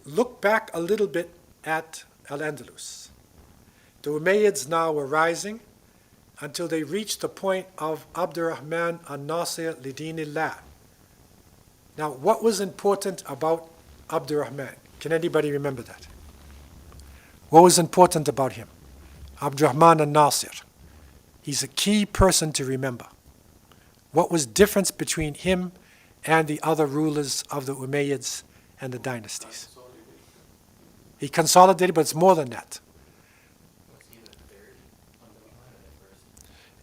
look back a little bit at Al-Andalus. The Umayyads now were rising until they reached the point of Abdurrahman al-Nasir lidinillah. Now, what was important about Abdurrahman? Can anybody remember that? What was important about him? Abdurrahman al-Nasir. He's a key person to remember. What was difference between him and the other rulers of the Umayyads and the dynasties? He consolidated, but it's more than that. Was he the third on the line or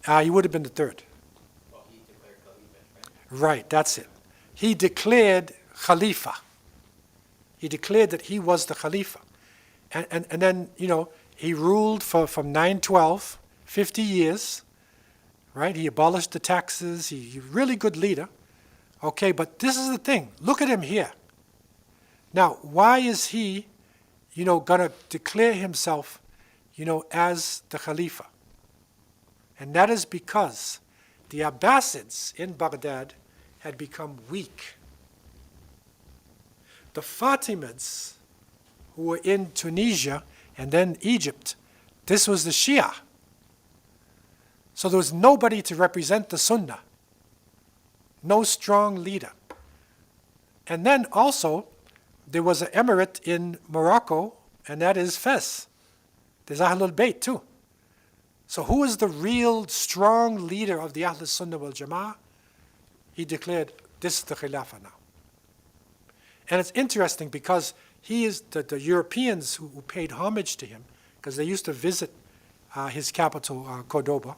the first? He would have been the third. Well, he declared Caliphate, right? Right, that's it. He declared Khalifa. He declared that he was the Khalifa. And then, he ruled from 912, 50 years, right? He abolished the taxes. He's a really good leader. Okay, but this is the thing. Look at him here. Now, why is he, going to declare himself, as the Khalifa? And that is because the Abbasids in Baghdad had become weak. The Fatimids, who were in Tunisia and then Egypt, this was the Shia. So there was nobody to represent the Sunnah. No strong leader. And then also, there was an emirate in Morocco, and that is Fez. There's Ahlul Bayt too. So who is the real strong leader of the Ahl Sunnah wal Jama'ah? He declared, this is the Khilafah now. And it's interesting because he is the Europeans who paid homage to him, because they used to visit his capital, Cordoba.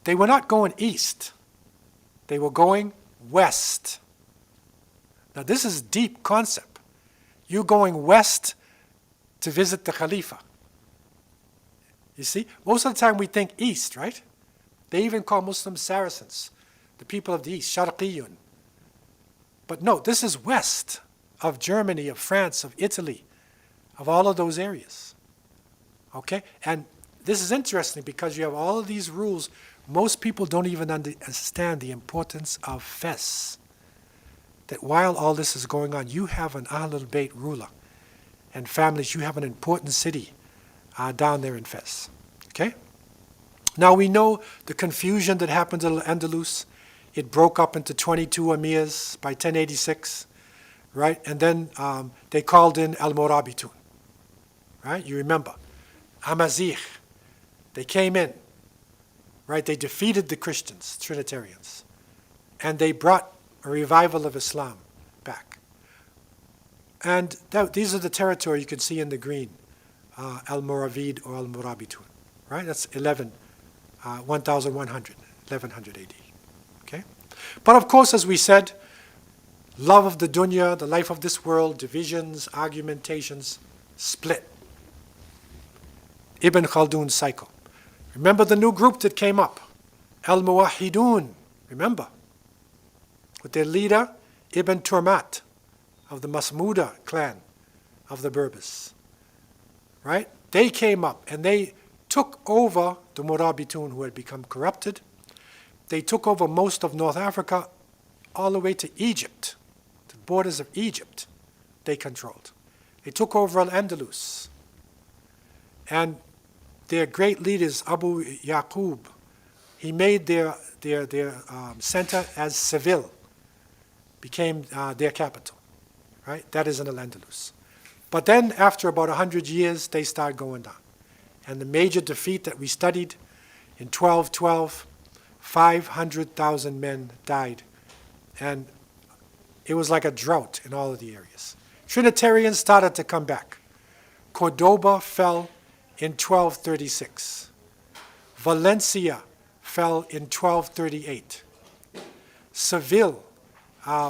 They were not going east. They were going west. Now this is a deep concept. You're going west to visit the Khalifa. You see, most of the time we think east, right? They even call Muslims Saracens, the people of the east, Sharqiyun. But no, this is west of Germany, of France, of Italy, of all of those areas. Okay? And this is interesting because you have all of these rules. Most people don't even understand the importance of Fez. That while all this is going on, you have an Ahlul Bayt ruler and families. You have an important city down there in Fez. Okay? Now we know the confusion that happened in Al-Andalus. It broke up into 22 emirs by 1086, right? And then they called in Al-Murabitun, right? You remember. Amazigh. They came in, right? They defeated the Christians, Trinitarians. And they brought a revival of Islam back. And these are the territory you can see in the green, Al-Muravid or Al-Murabitun, right? That's 1100 AD, okay? But of course, as we said, love of the dunya, the life of this world, divisions, argumentations, split. Ibn Khaldun's cycle. Remember the new group that came up, Al-Muwahhidun, remember? With their leader, Ibn Turmat, of the Masmuda clan of the Berbers. Right? They came up and they took over the Murabitun who had become corrupted. They took over most of North Africa all the way to Egypt, the borders of Egypt they controlled. They took over Al-Andalus. And their great leaders, Abu Yaqub, he made their center as Seville, became their capital, right? That is in Al-Andalus. But then after about 100 years, they started going down. And the major defeat that we studied in 1212, 500,000 men died. And it was like a drought in all of the areas. Trinitarians started to come back. Cordoba fell in 1236. Valencia fell in 1238. Seville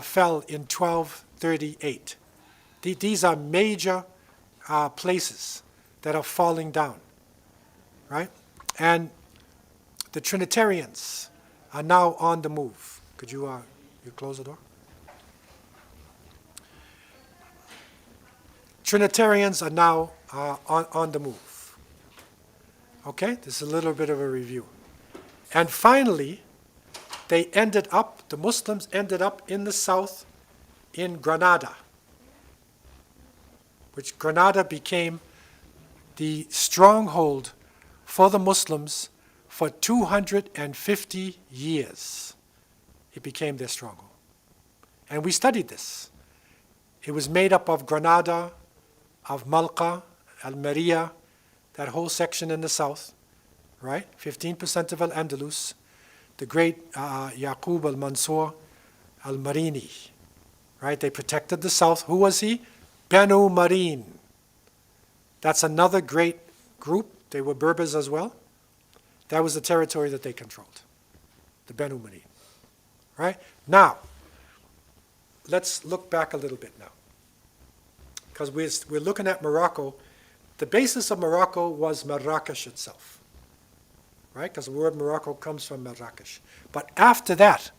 fell in 1238. These are major places that are falling down, right? And the Trinitarians are now on the move. Could you close the door? Trinitarians are now on the move. Okay, this is a little bit of a review. And finally, the Muslims ended up in the south in Granada, which Granada became the stronghold for the Muslims for 250 years. It became their stronghold. And we studied this. It was made up of Granada, of Malqa, Almeria, that whole section in the south, right? 15% of Al-Andalus, the great Yaqub al-Mansur al-Marini, right? They protected the south. Who was he? Banu Marin. That's another great group. They were Berbers as well. That was the territory that they controlled, the Banu Marin, right? Now, let's look back a little bit now, because we're looking at Morocco. The basis of Morocco was Marrakesh itself, right? Because the word Morocco comes from Marrakesh. But after that,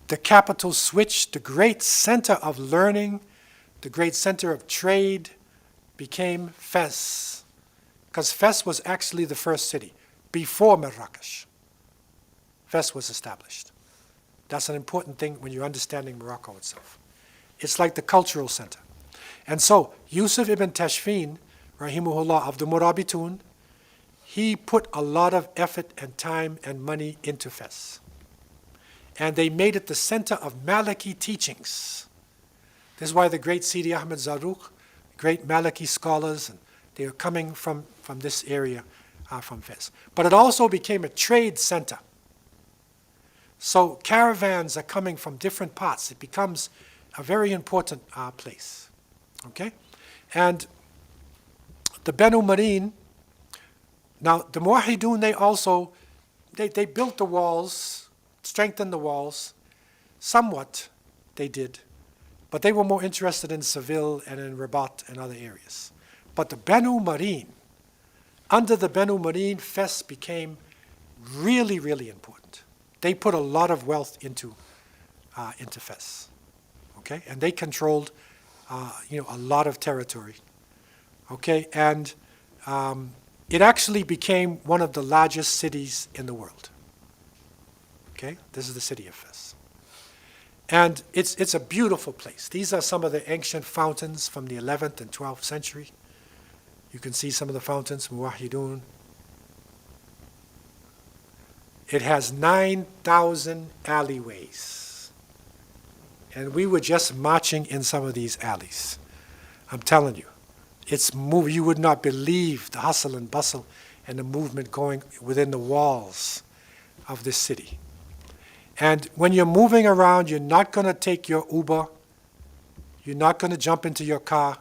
the capital switched. The great center of learning, the great center of trade became Fez, because Fez was actually the first city before Marrakesh. Fez was established. That's an important thing when you're understanding Morocco itself. It's like the cultural center. And so, Yusuf ibn Tashfin, rahimahullah, of the Murabitun, he put a lot of effort and time and money into Fez. And they made it the center of Maliki teachings. This is why the great Sidi Ahmed Zarruq, great Maliki scholars, and they are coming from this area, from Fez. But it also became a trade center. So caravans are coming from different parts. It becomes a very important place. Okay? And the Banu Marin, now the Muwahidun, they built the walls, strengthened the walls, somewhat they did, but they were more interested in Seville and in Rabat and other areas. But the Banu Marin, under the Banu Marin, Fez became really, really important. They put a lot of wealth into Fez, okay? And they controlled, a lot of territory, okay? And it actually became one of the largest cities in the world, okay? This is the city of Fez. And it's a beautiful place. These are some of the ancient fountains from the 11th and 12th century. You can see some of the fountains, Muwahidun. It has 9,000 alleyways. And we were just marching in some of these alleys. I'm telling you, you would not believe the hustle and bustle and the movement going within the walls of this city. And when you're moving around, you're not going to take your Uber. You're not going to jump into your car.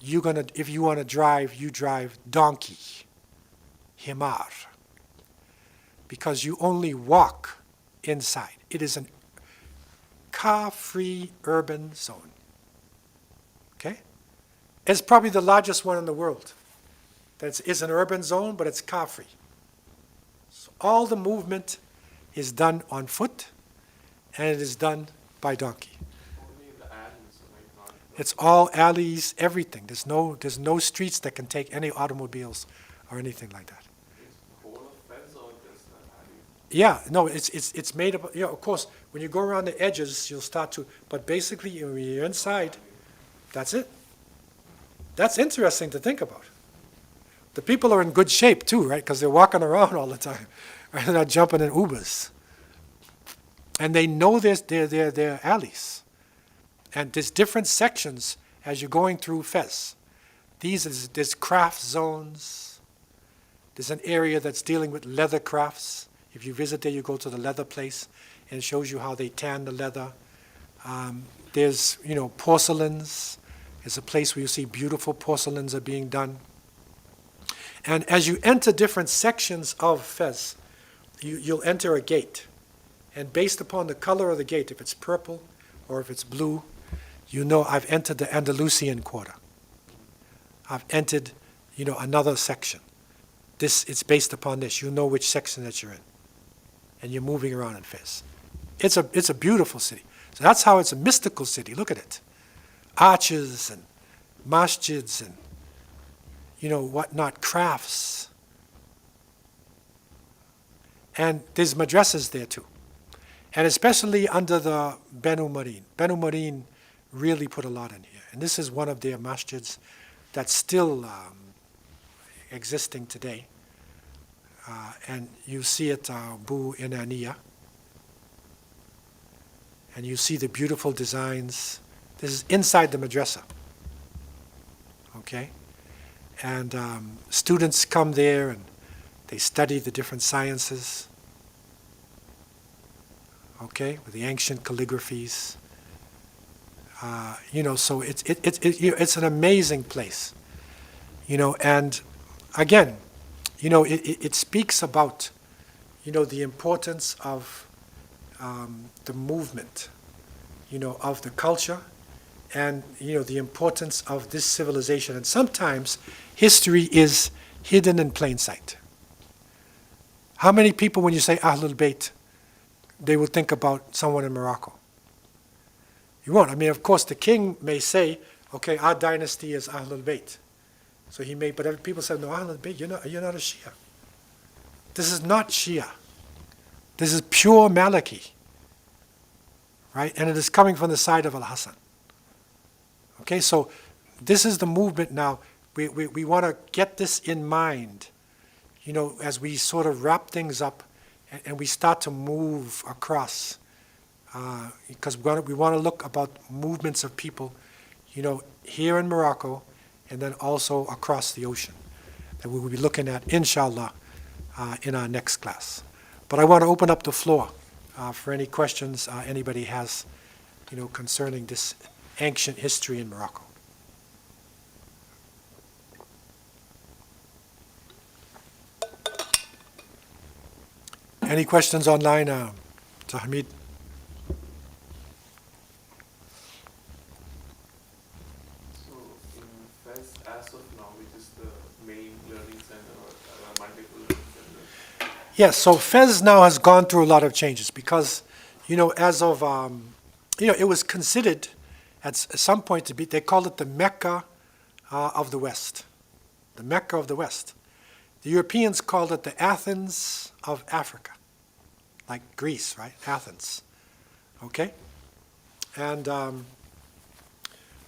If you want to drive, you drive donkey, himar, because you only walk inside. It is a car-free urban zone. Okay? It's probably the largest one in the world. That is an urban zone, but it's car-free. So all the movement is done on foot, and it is done by donkey. It's all alleys, everything. There's no streets that can take any automobiles or anything like that. Yeah, no, it's made up. Yeah, of course, when you go around the edges, you'll start to. But basically, when you're inside, that's it. That's interesting to think about. The people are in good shape too, right? Because they're walking around all the time, right? They're not jumping in Ubers, and they know their alleys. And there's different sections as you're going through Fez. There's craft zones. There's an area that's dealing with leather crafts. If you visit there, you go to the leather place, and it shows you how they tan the leather. There's, porcelains. It's a place where you see beautiful porcelains are being done. And as you enter different sections of Fez, you'll enter a gate. And based upon the color of the gate, if it's purple or if it's blue, you know I've entered the Andalusian quarter. I've entered, another section. It's based upon this. You know which section that you're in. And you're moving around in Fez. It's a beautiful city. So that's how it's a mystical city. Look at it. Arches and masjids and, whatnot, crafts. And there's madrasas there too. And especially under the Banu Mareen. Banu Mareen really put a lot in here. And this is one of their masjids that's still existing today. And you see it, Bu Inaniya. And you see the beautiful designs. This is inside the madrasa. Okay? And students come there and they study the different sciences. Okay? With the ancient calligraphies. So it's an amazing place. And again, it speaks about, the importance of the movement, of the culture, and, the importance of this civilization. And sometimes history is hidden in plain sight. How many people, when you say Ahlul Bayt, they will think about someone in Morocco? You won't. I mean, of course, the king may say, okay, our dynasty is Ahlul Bayt. So he may, but other people say, no, Ahlul Bayt, you're not a Shia. This is not Shia. This is pure Maliki. Right? And it is coming from the side of Al-Hassan. Okay, so this is the movement now. We want to get this in mind, as we sort of wrap things up and we start to move across. Because we want to look about movements of people, here in Morocco and then also across the ocean that we will be looking at, inshallah, in our next class. But I want to open up the floor for any questions anybody has, concerning this ancient history in Morocco. Any questions online, Hamid? So in Fez, as of now, which is the main learning center or multiple learning centers? Yes, so Fez now has gone through a lot of changes because, as of, it was considered at some point to be, they called it the Mecca of the West. The Mecca of the West. The Europeans called it the Athens of Africa, like Greece, right? Athens. Okay? And,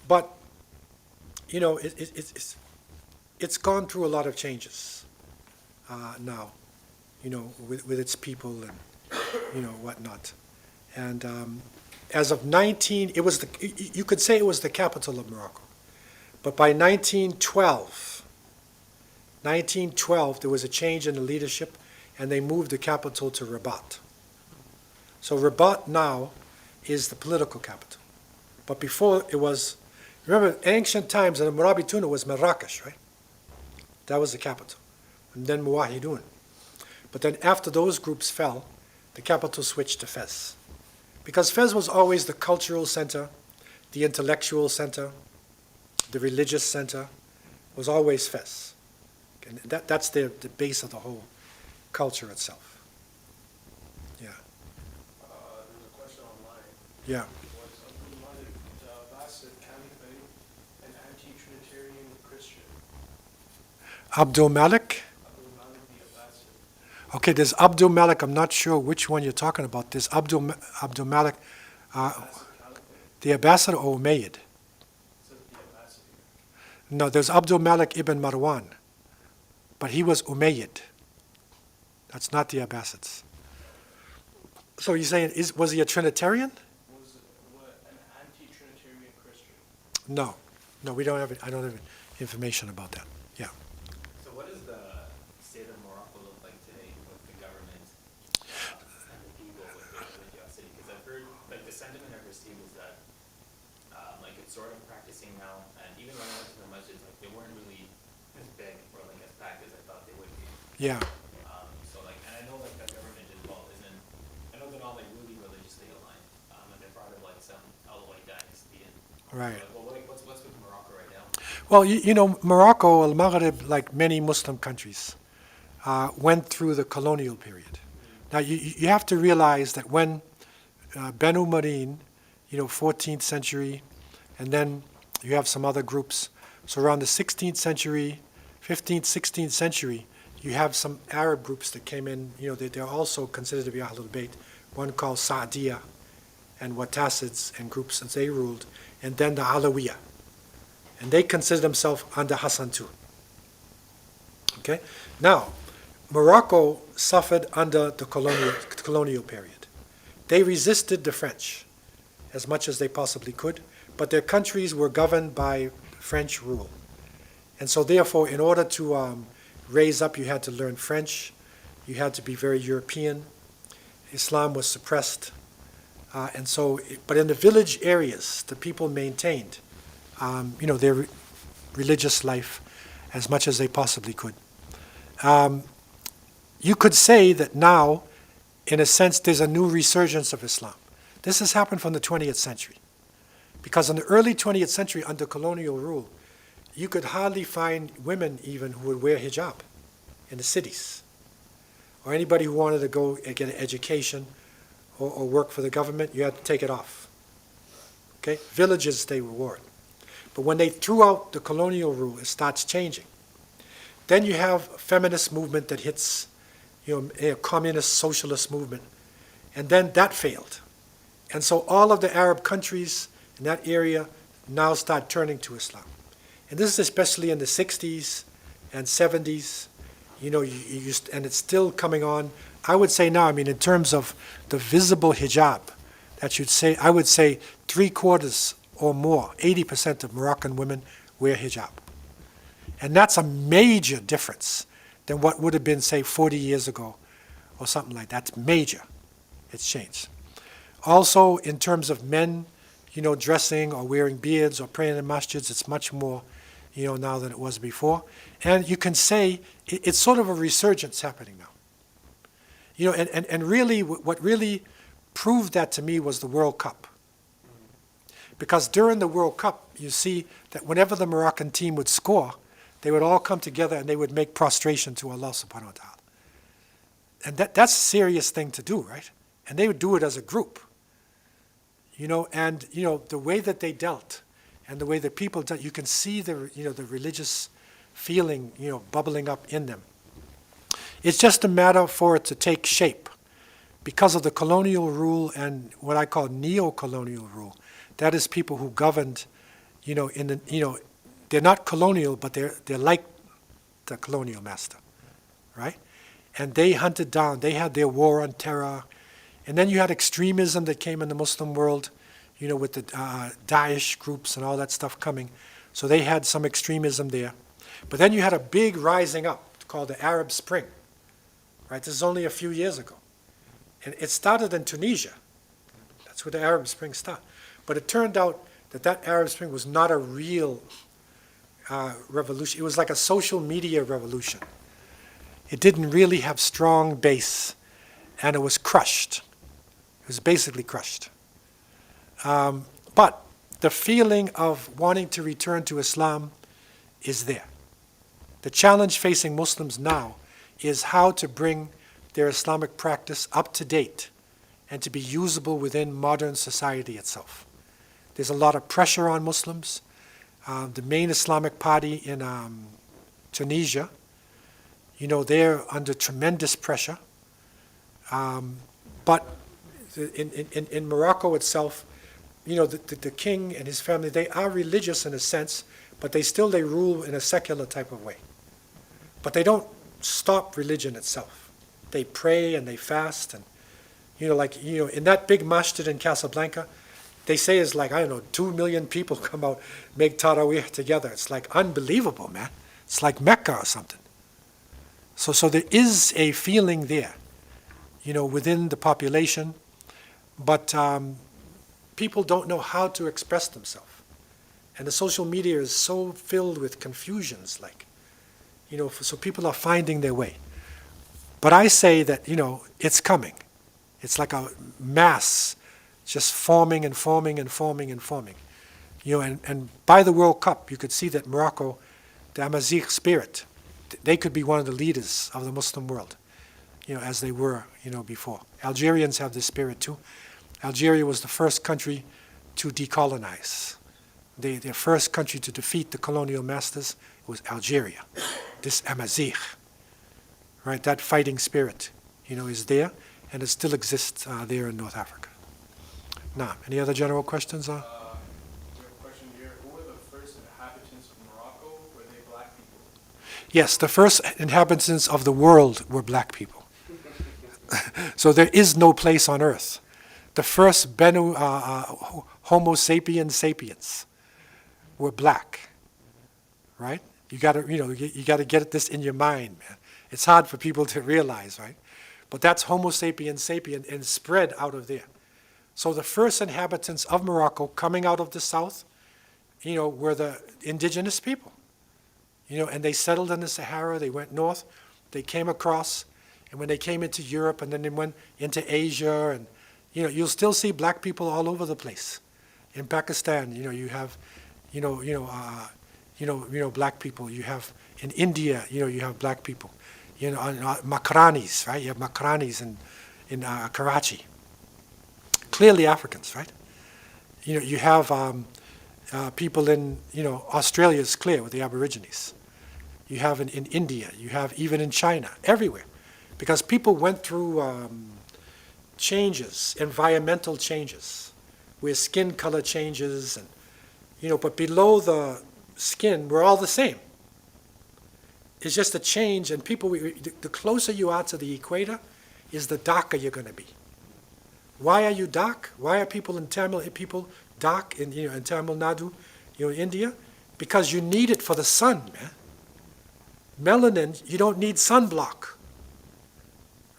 but, it's gone through a lot of changes now, with its people and, whatnot. And as of you could say it was the capital of Morocco. But by 1912, there was a change in the leadership, and they moved the capital to Rabat. So Rabat now is the political capital. But before it was, remember, ancient times, in the Morabituna was Marrakesh, right? That was the capital. And then Muwahidun. But then after those groups fell, the capital switched to Fez. Because Fez was always the cultural center, the intellectual center, the religious center, was always Fez. And that's the base of the whole culture itself. Yeah. There's a question online. Yeah. Was Abdullah the Abbasid Caliphate an anti-Trinitarian Christian? Abdul Malik? Abdullah the Abbasid. Okay, there's Abdul Malik. I'm not sure which one you're talking about. There's Abdul Malik, the Abbasid or Umayyad? It says the Abbasid here. No, there's Abdul Malik ibn Marwan. But he was Umayyad. That's not the Abbasids. So you're saying, was he a Trinitarian? Was an anti-Trinitarian Christian? No. No, we don't have it. I don't have information about that. Yeah. So what does the state of Morocco look like today with the government and the people with their religiosity? Because I've heard, like, the sentiment I've received is that, like, if sort of practicing now, and even when I went to the masjids, like they weren't really as big or like as packed as I thought they would be. Yeah. So like, and I know like the government as well isn't, I know they're not like really religiously aligned, and they're part of like some Alawite dynasty and. Right. So, like, well, what's with Morocco right now? Well, you know, Morocco, Al-Maghrib, like many Muslim countries, went through the colonial period. Now, you have to realize that when Banu Marin, 14th century, and then you have some other groups. So around the 16th century, 15th, 16th century, you have some Arab groups that came in, they're also considered to be Ahlul Bayt, one called Sa'diyah and Wattasids and groups, and they ruled, and then the Alawiyah. And they consider themselves under Hassan too. Okay? Now, Morocco suffered under the colonial period. They resisted the French as much as they possibly could, but their countries were governed by French rule. And so therefore, in order to raise up, you had to learn French, you had to be very European, Islam was suppressed, but in the village areas, the people maintained their religious life as much as they possibly could. You could say that now, in a sense, there's a new resurgence of Islam. This has happened from the 20th century. Because in the early 20th century, under colonial rule, you could hardly find women even who would wear hijab in the cities. Or anybody who wanted to go and get an education or work for the government, you had to take it off. Okay? Villages, they wore it. But when they threw out the colonial rule, it starts changing. Then you have a feminist movement that hits, a communist socialist movement. And then that failed. And so all of the Arab countries in that area now start turning to Islam. And this is especially in the 60s and 70s, and it's still coming on. I would say now, in terms of the visible hijab, I would say 3/4 or more, 80% of Moroccan women wear hijab. And that's a major difference than what would have been, say, 40 years ago or something like that. That's major. It's changed. Also, in terms of men, dressing or wearing beards or praying in masjids, it's much more, now than it was before. And you can say it's sort of a resurgence happening now. And really, what really proved that to me was the World Cup. Because during the World Cup, you see that whenever the Moroccan team would score, they would all come together and they would make prostration to Allah subhanahu wa ta'ala. And that's a serious thing to do, right? And they would do it as a group. The way that they dealt and the way that people dealt, you can see the religious feeling, bubbling up in them. It's just a matter for it to take shape because of the colonial rule and what I call neo-colonial rule. That is people who governed, they're not colonial, but they're like the colonial master, right? And they hunted down, they had their war on terror. And then you had extremism that came in the Muslim world, with the Daesh groups and all that stuff coming. So they had some extremism there. But then you had a big rising up called the Arab Spring, right? This is only a few years ago. And it started in Tunisia. That's where the Arab Spring started. But it turned out that Arab Spring was not a real revolution. It was like a social media revolution. It didn't really have strong base, and it was crushed. It was basically crushed. But the feeling of wanting to return to Islam is there. The challenge facing Muslims now is how to bring their Islamic practice up to date and to be usable within modern society itself. There's a lot of pressure on Muslims. The main Islamic party in Tunisia, they're under tremendous pressure. But in Morocco itself, the king and his family, they are religious in a sense, but they rule in a secular type of way. But they don't stop religion itself. They pray and they fast, and in that big masjid in Casablanca, they say it's like, 2 million people come out, make Taraweeh together. It's like unbelievable, man. It's like Mecca or something. So there is a feeling there, within the population, but people don't know how to express themselves. And the social media is so filled with confusions, like, so people are finding their way. But I say that, it's coming. It's like a mass just forming and forming and forming and forming. And by the World Cup, you could see that Morocco, the Amazigh spirit, they could be one of the leaders of the Muslim world, as they were, before. Algerians have this spirit too. Algeria was the first country to decolonize. Their first country to defeat the colonial masters was Algeria, this Amazigh, right? That fighting spirit, is there, and it still exists there in North Africa. Now, any other general questions? We have a question here. Who were the first inhabitants of Morocco? Were they black people? Yes, the first inhabitants of the world were black people. So there is no place on earth. The first Homo sapiens sapiens were black, right? You got to get this in your mind, man. It's hard for people to realize, right? But that's Homo sapiens sapien and spread out of there. So the first inhabitants of Morocco coming out of the south, were the indigenous people. And they settled in the Sahara, they went north, they came across, and when they came into Europe and then they went into Asia, and you'll still see black people all over the place. In Pakistan, you have, black people. You have in India, you have black people. Makranis, right? You have Makranis in Karachi. Clearly Africans, right? You have people in, Australia is clear with the Aborigines. You have in India. You have even in China, everywhere. Because people went through changes, environmental changes, where skin color changes, and but below the skin, we're all the same. It's just a change, and people, the closer you are to the equator, is the darker you're going to be. Why are you dark? Why are people in dark in Tamil Nadu, India? Because you need it for the sun, man. Melanin, you don't need sunblock.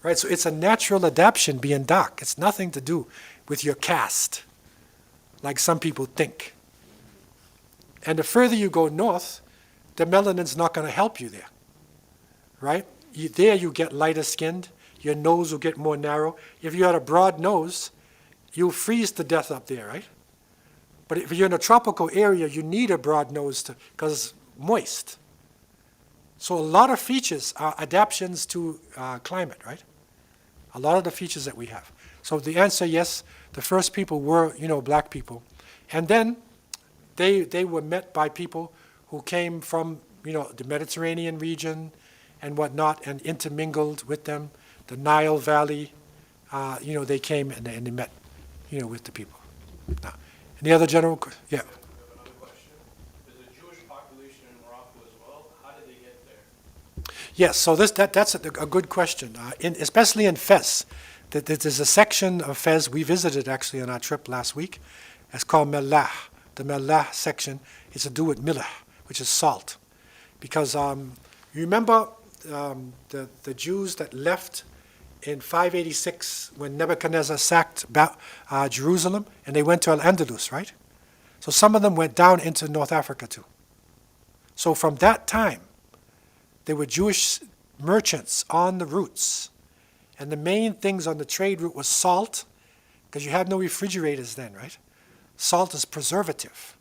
Right, so it's a natural adaptation being dark. It's nothing to do with your caste, like some people think. And the further you go north, the melanin's not going to help you there, right? There you get lighter skinned, your nose will get more narrow. If you had a broad nose, you'll freeze to death up there, right? But if you're in a tropical area, you need a broad nose because it's moist. So a lot of features are adaptations to climate, right? A lot of the features that we have. So the answer, yes, the first people were, black people. And then they were met by people who came from, the Mediterranean region and whatnot, and intermingled with them. The Nile Valley, they came and they met, with the people. Now, any other general? Yeah. Another question. There's a Jewish population in Morocco as well. How did they get there? Yes, so that's a good question, especially in Fez. There's a section of Fez we visited actually on our trip last week. It's called Mellah. The Mellah section is to do with milah, which is salt. Because you remember the Jews that left in 586 when Nebuchadnezzar sacked Jerusalem, and they went to Al-Andalus, right? So some of them went down into North Africa too. So from that time, there were Jewish merchants on the routes. And the main things on the trade route was salt, because you had no refrigerators then, right? Salt is preservative.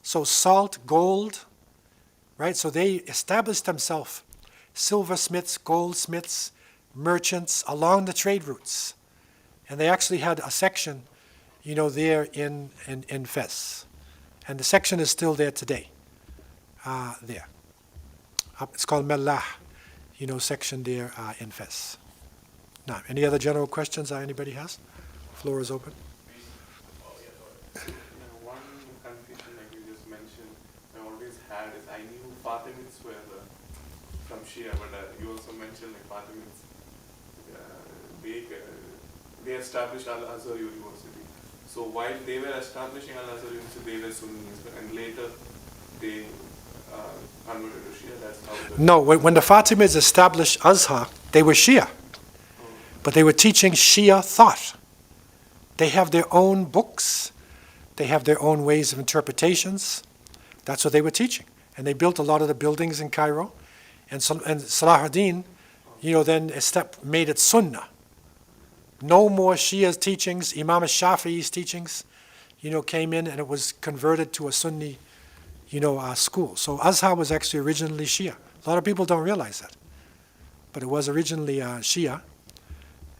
So salt, gold, right? So they established themselves, silversmiths, goldsmiths, merchants along the trade routes. And they actually had a section, there in Fez. And the section is still there today, there. It's called Mellah, section there in Fez. Now, any other general questions that anybody has? Floor is open. One confusion like you just mentioned, I always had is I knew Fatimids were from Shia, but you also mentioned like Fatimids, they established Al-Azhar University. So while they were establishing Al-Azhar University, they were Sunnis, and later they converted to Shia. That's how. No, when the Fatimids established Azhar, they were Shia. But they were teaching Shia thought. They have their own books. They have their own ways of interpretations. That's what they were teaching. And they built a lot of the buildings in Cairo. And Salah ad-Din, then made it Sunnah. No more Shia's teachings. Imam al-Shafi'i's teachings, came in, and it was converted to a Sunni, school. So Azhar was actually originally Shia. A lot of people don't realize that. But it was originally Shia.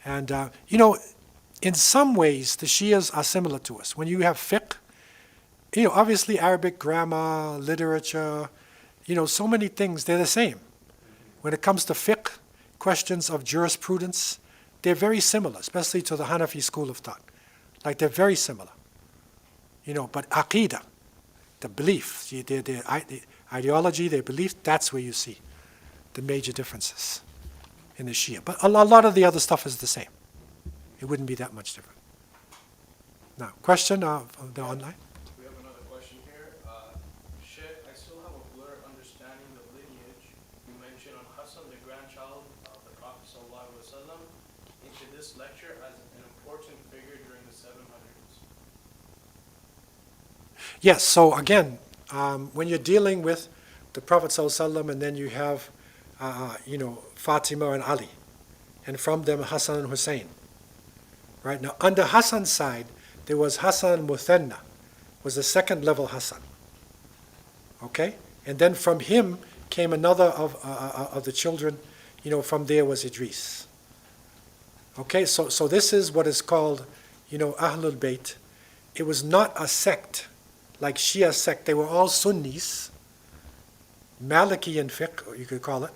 And, in some ways, the Shias are similar to us. When you have fiqh, obviously Arabic grammar, literature, so many things, they're the same. When it comes to fiqh, questions of jurisprudence, they're very similar, especially to the Hanafi school of thought. Like, they're very similar. But aqidah, the belief, the ideology, their belief, that's where you see the major differences in the Shia. But a lot of the other stuff is the same. It wouldn't be that much different. Now, question of the online? We have another question here. Sheikh, I still have a blurred understanding of lineage. You mentioned on Hassan, the grandchild of the Prophet ﷺ, into this lecture as an important figure during the 700s. Yes, so again, when you're dealing with the Prophet ﷺ, and then you have, Fatima and Ali, and from them Hassan and Hussein. Right now, under Hassan's side, there was Hassan Muthanna, was the second level Hassan. Okay, and then from him came another of the children. From there was Idris. Okay, so this is what is called, Ahlul Bayt. It was not a sect like Shia sect. They were all Sunnis, Malikian fiqh, you could call it.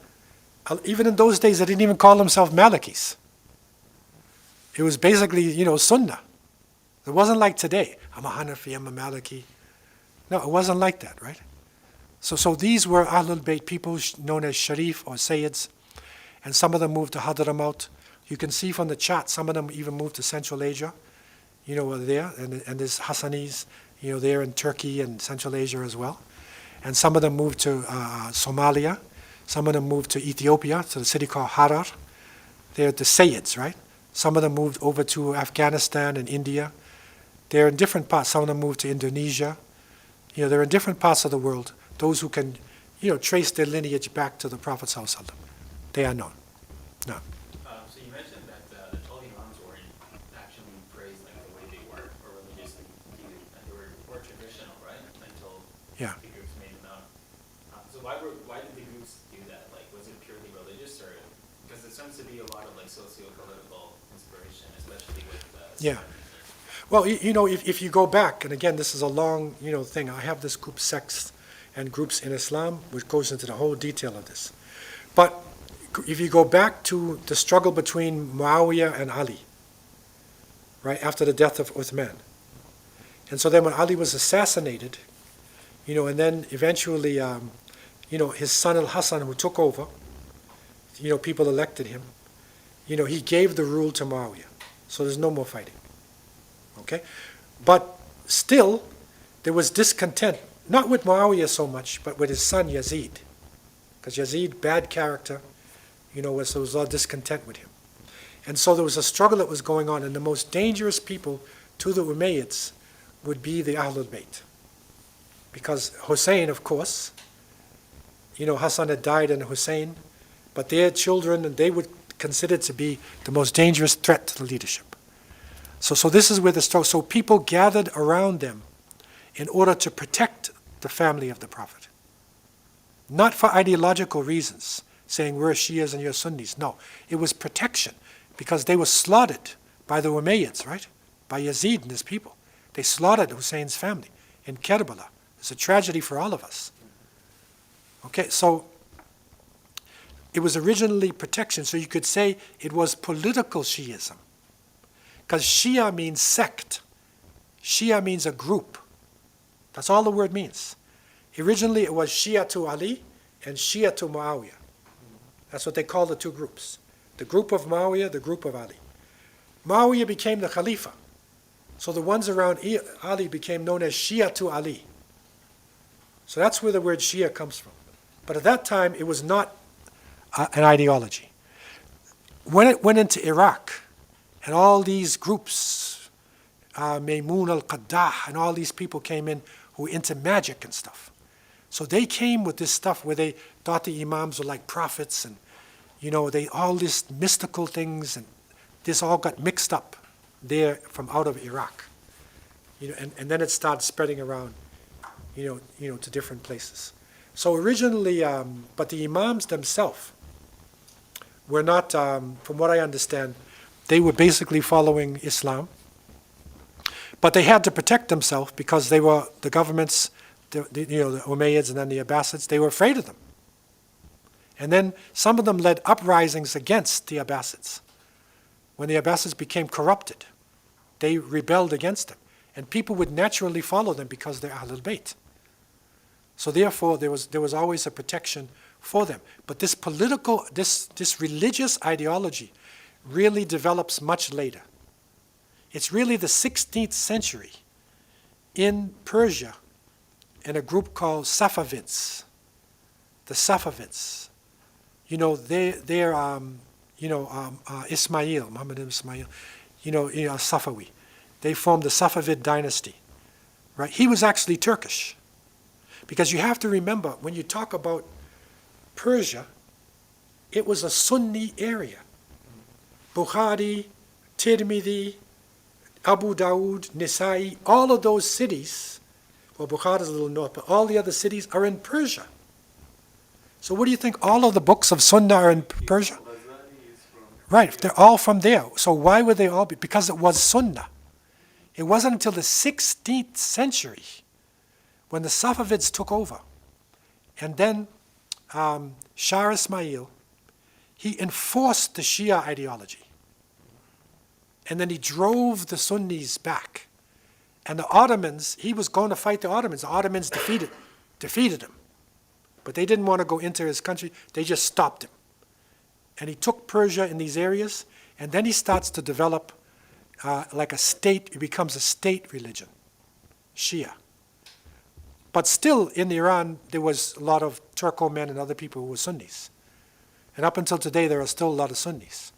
Even in those days, they didn't even call themselves Malikis. It was basically, Sunnah. It wasn't like today. I'm a Hanafi, I'm a Maliki. No, it wasn't like that, right? So these were Ahlul Bayt, people known as Sharif or Sayyids, and some of them moved to Hadramaut. You can see from the chat, some of them even moved to Central Asia, were there, and there's Hassanis, there in Turkey and Central Asia as well. And some of them moved to Somalia. Some of them moved to Ethiopia, to the city called Harar. They're the Sayyids, right? Some of them moved over to Afghanistan and India. They're in different parts. Some of them moved to Indonesia. They're in different parts of the world. Those who can, trace their lineage back to the Prophet ﷺ. They are known. No. So you mentioned that the 12 Imams weren't actually praised like the way they were, or religiously viewed, and they were more traditional, right? Until Yeah. the groups made them out. So why did the groups do that? Like, was it purely religious, or because there seems to be a lot of like socio-political inspiration, especially with Yeah. Well, if you go back, and again, this is a long, thing. I have this group sects and groups in Islam, which goes into the whole detail of this. But if you go back to the struggle between Muawiyah and Ali, right after the death of Uthman, and so then when Ali was assassinated, and then eventually, his son Al-Hassan, who took over, people elected him, he gave the rule to Muawiyah. So there's no more fighting. Okay? But still, there was discontent, not with Muawiyah so much, but with his son Yazid. Because Yazid, bad character, so there was a lot of discontent with him. And so there was a struggle that was going on, and the most dangerous people to the Umayyads would be the Ahlul Bayt. Because Hussein, of course, Hassan had died and Hussein, but their children, they would consider to be the most dangerous threat to the leadership. So this is where the struggle, so people gathered around them in order to protect the family of the Prophet. Not for ideological reasons, saying we're Shias and you're Sunnis. No, it was protection, because they were slaughtered by the Umayyads, right? By Yazid and his people. They slaughtered Hussein's family in Karbala. It's a tragedy for all of us. Okay, so it was originally protection, so you could say it was political Shiism. Because Shia means sect. Shia means a group. That's all the word means. Originally it was Shia to Ali and Shia to Muawiyah. That's what they call the two groups. The group of Muawiyah, the group of Ali. Muawiyah became the Khalifa. So the ones around Ali became known as Shia to Ali. So that's where the word Shia comes from. But at that time, it was not an ideology. When it went into Iraq, and all these groups, Maymun al-Qaddah, and all these people came in who were into magic and stuff. So they came with this stuff where they thought the imams were like prophets, and they all these mystical things, and this all got mixed up there from out of Iraq. And then it started spreading around, to different places. So originally, but the imams themselves were not, from what I understand, they were basically following Islam. But they had to protect themselves because they were the governments, the Umayyads and then the Abbasids. They were afraid of them. And then some of them led uprisings against the Abbasids. When the Abbasids became corrupted, they rebelled against them. And people would naturally follow them because they're Ahlul Bayt. So therefore, there was always a protection for them. But this this religious ideology really develops much later. It's really the 16th century in Persia in a group called Safavids. The Safavids. They're Ismail, Muhammad ibn Ismail, Safawi. They formed the Safavid dynasty, right? He was actually Turkish. Because you have to remember, when you talk about Persia, it was a Sunni area. Bukhari, Tirmidhi, Abu Dawood, Nisai, all of those cities, well, Bukhara is a little north, but all the other cities are in Persia. So what do you think? All of the books of Sunnah are in Persia? Right, they're all from there. So why would they all be? Because it was Sunnah. It wasn't until the 16th century when the Safavids took over. And then Shah Ismail, he enforced the Shia ideology. And then he drove the Sunnis back. And the Ottomans, he was going to fight the Ottomans. The Ottomans defeated him. But they didn't want to go into his country. They just stopped him. And he took Persia in these areas, and then he starts to develop like a state. It becomes a state religion, Shia. But still, in Iran, there was a lot of Turko-men and other people who were Sunnis. And up until today, there are still a lot of Sunnis.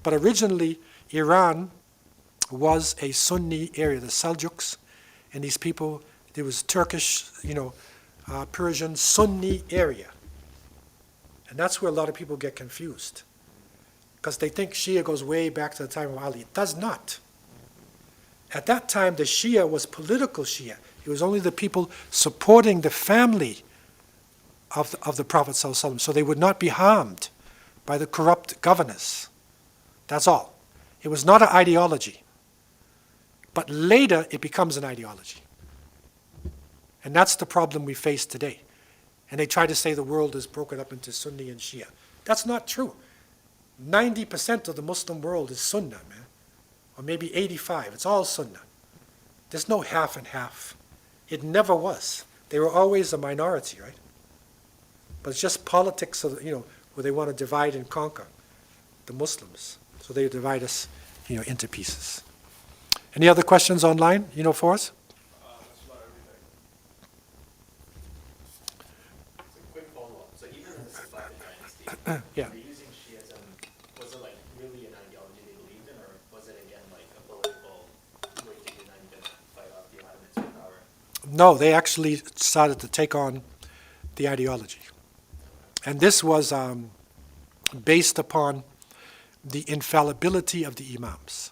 But originally, Iran was a Sunni area, the Seljuks, and these people, there was Turkish, Persian, Sunni area. And that's where a lot of people get confused. Because they think Shia goes way back to the time of Ali. It does not. At that time, the Shia was political Shia. It was only the people supporting the family of the Prophet ﷺ, so they would not be harmed by the corrupt governors. That's all. It was not an ideology. But later, it becomes an ideology. And that's the problem we face today. And they try to say the world is broken up into Sunni and Shia. That's not true. 90% of the Muslim world is Sunnah, man. Or maybe 85. It's all Sunnah. There's no half and half. It never was. They were always a minority, right? But it's just politics of, where they want to divide and conquer the Muslims. So they divide us, into pieces. Any other questions online, for us? That's about everything. So quick follow-up. So even in the Safavid dynasty, Yeah. they're using Shiism. Was it like really an ideology they believed in, or was it again like a political way to unite and fight off the Ottomans for power? No, they actually started to take on the ideology. And this was based upon the infallibility of the Imams.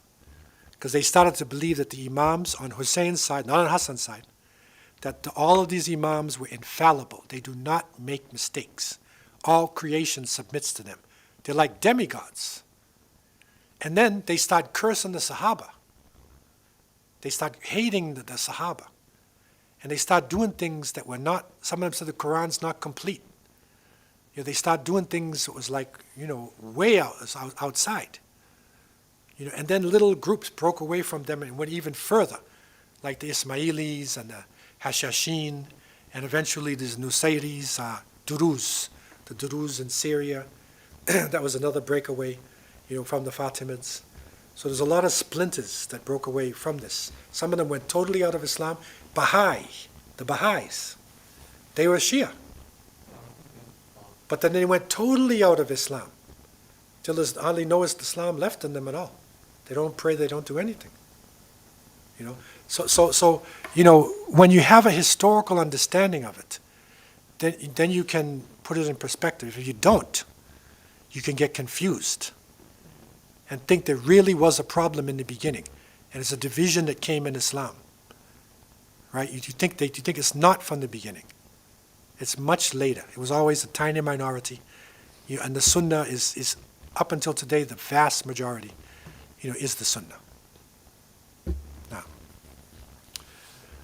Because they started to believe that the Imams on Hussein's side, not on Hassan's side, that all of these Imams were infallible. They do not make mistakes. All creation submits to them. They're like demigods. And then they start cursing the Sahaba. They start hating the Sahaba. And they start doing things that were not, some of them said the Quran's not complete. They start doing things that was like, way outside. And then little groups broke away from them and went even further, like the Ismailis and the Hashashin, and eventually these Nusayris, Duruz, the Duruz in Syria. That was another breakaway, from the Fatimids. So there's a lot of splinters that broke away from this. Some of them went totally out of Islam. The Baha'is, they were Shia. But then they went totally out of Islam. Till there's hardly no Islam left in them at all. They don't pray, they don't do anything. So when you have a historical understanding of it, then you can put it in perspective. If you don't, you can get confused and think there really was a problem in the beginning, and it's a division that came in Islam. Right? You think it's not from the beginning. It's much later. It was always a tiny minority, and the Sunnah is up until today the vast majority, is the Sunnah. Now,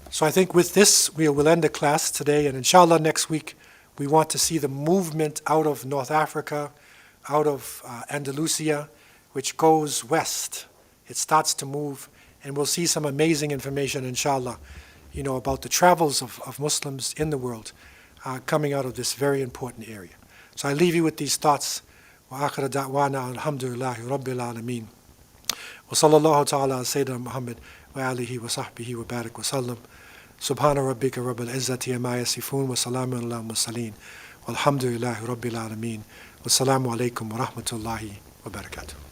so I think with this we'll end the class today, and inshallah next week we want to see the movement out of North Africa, out of Andalusia, which goes west. It starts to move, and we'll see some amazing information, inshallah, about the travels of Muslims in the world coming out of this very important area. So I leave you with these thoughts. وآخر دعوانا الحمد لله رب العالمين وصلى الله تعالى على سيدنا محمد وآله وصحبه وبارك وسلم سبحان ربك رب العزة عما يصفون وسلام على المرسلين والحمد لله رب العالمين والسلام عليكم ورحمة الله وبركاته.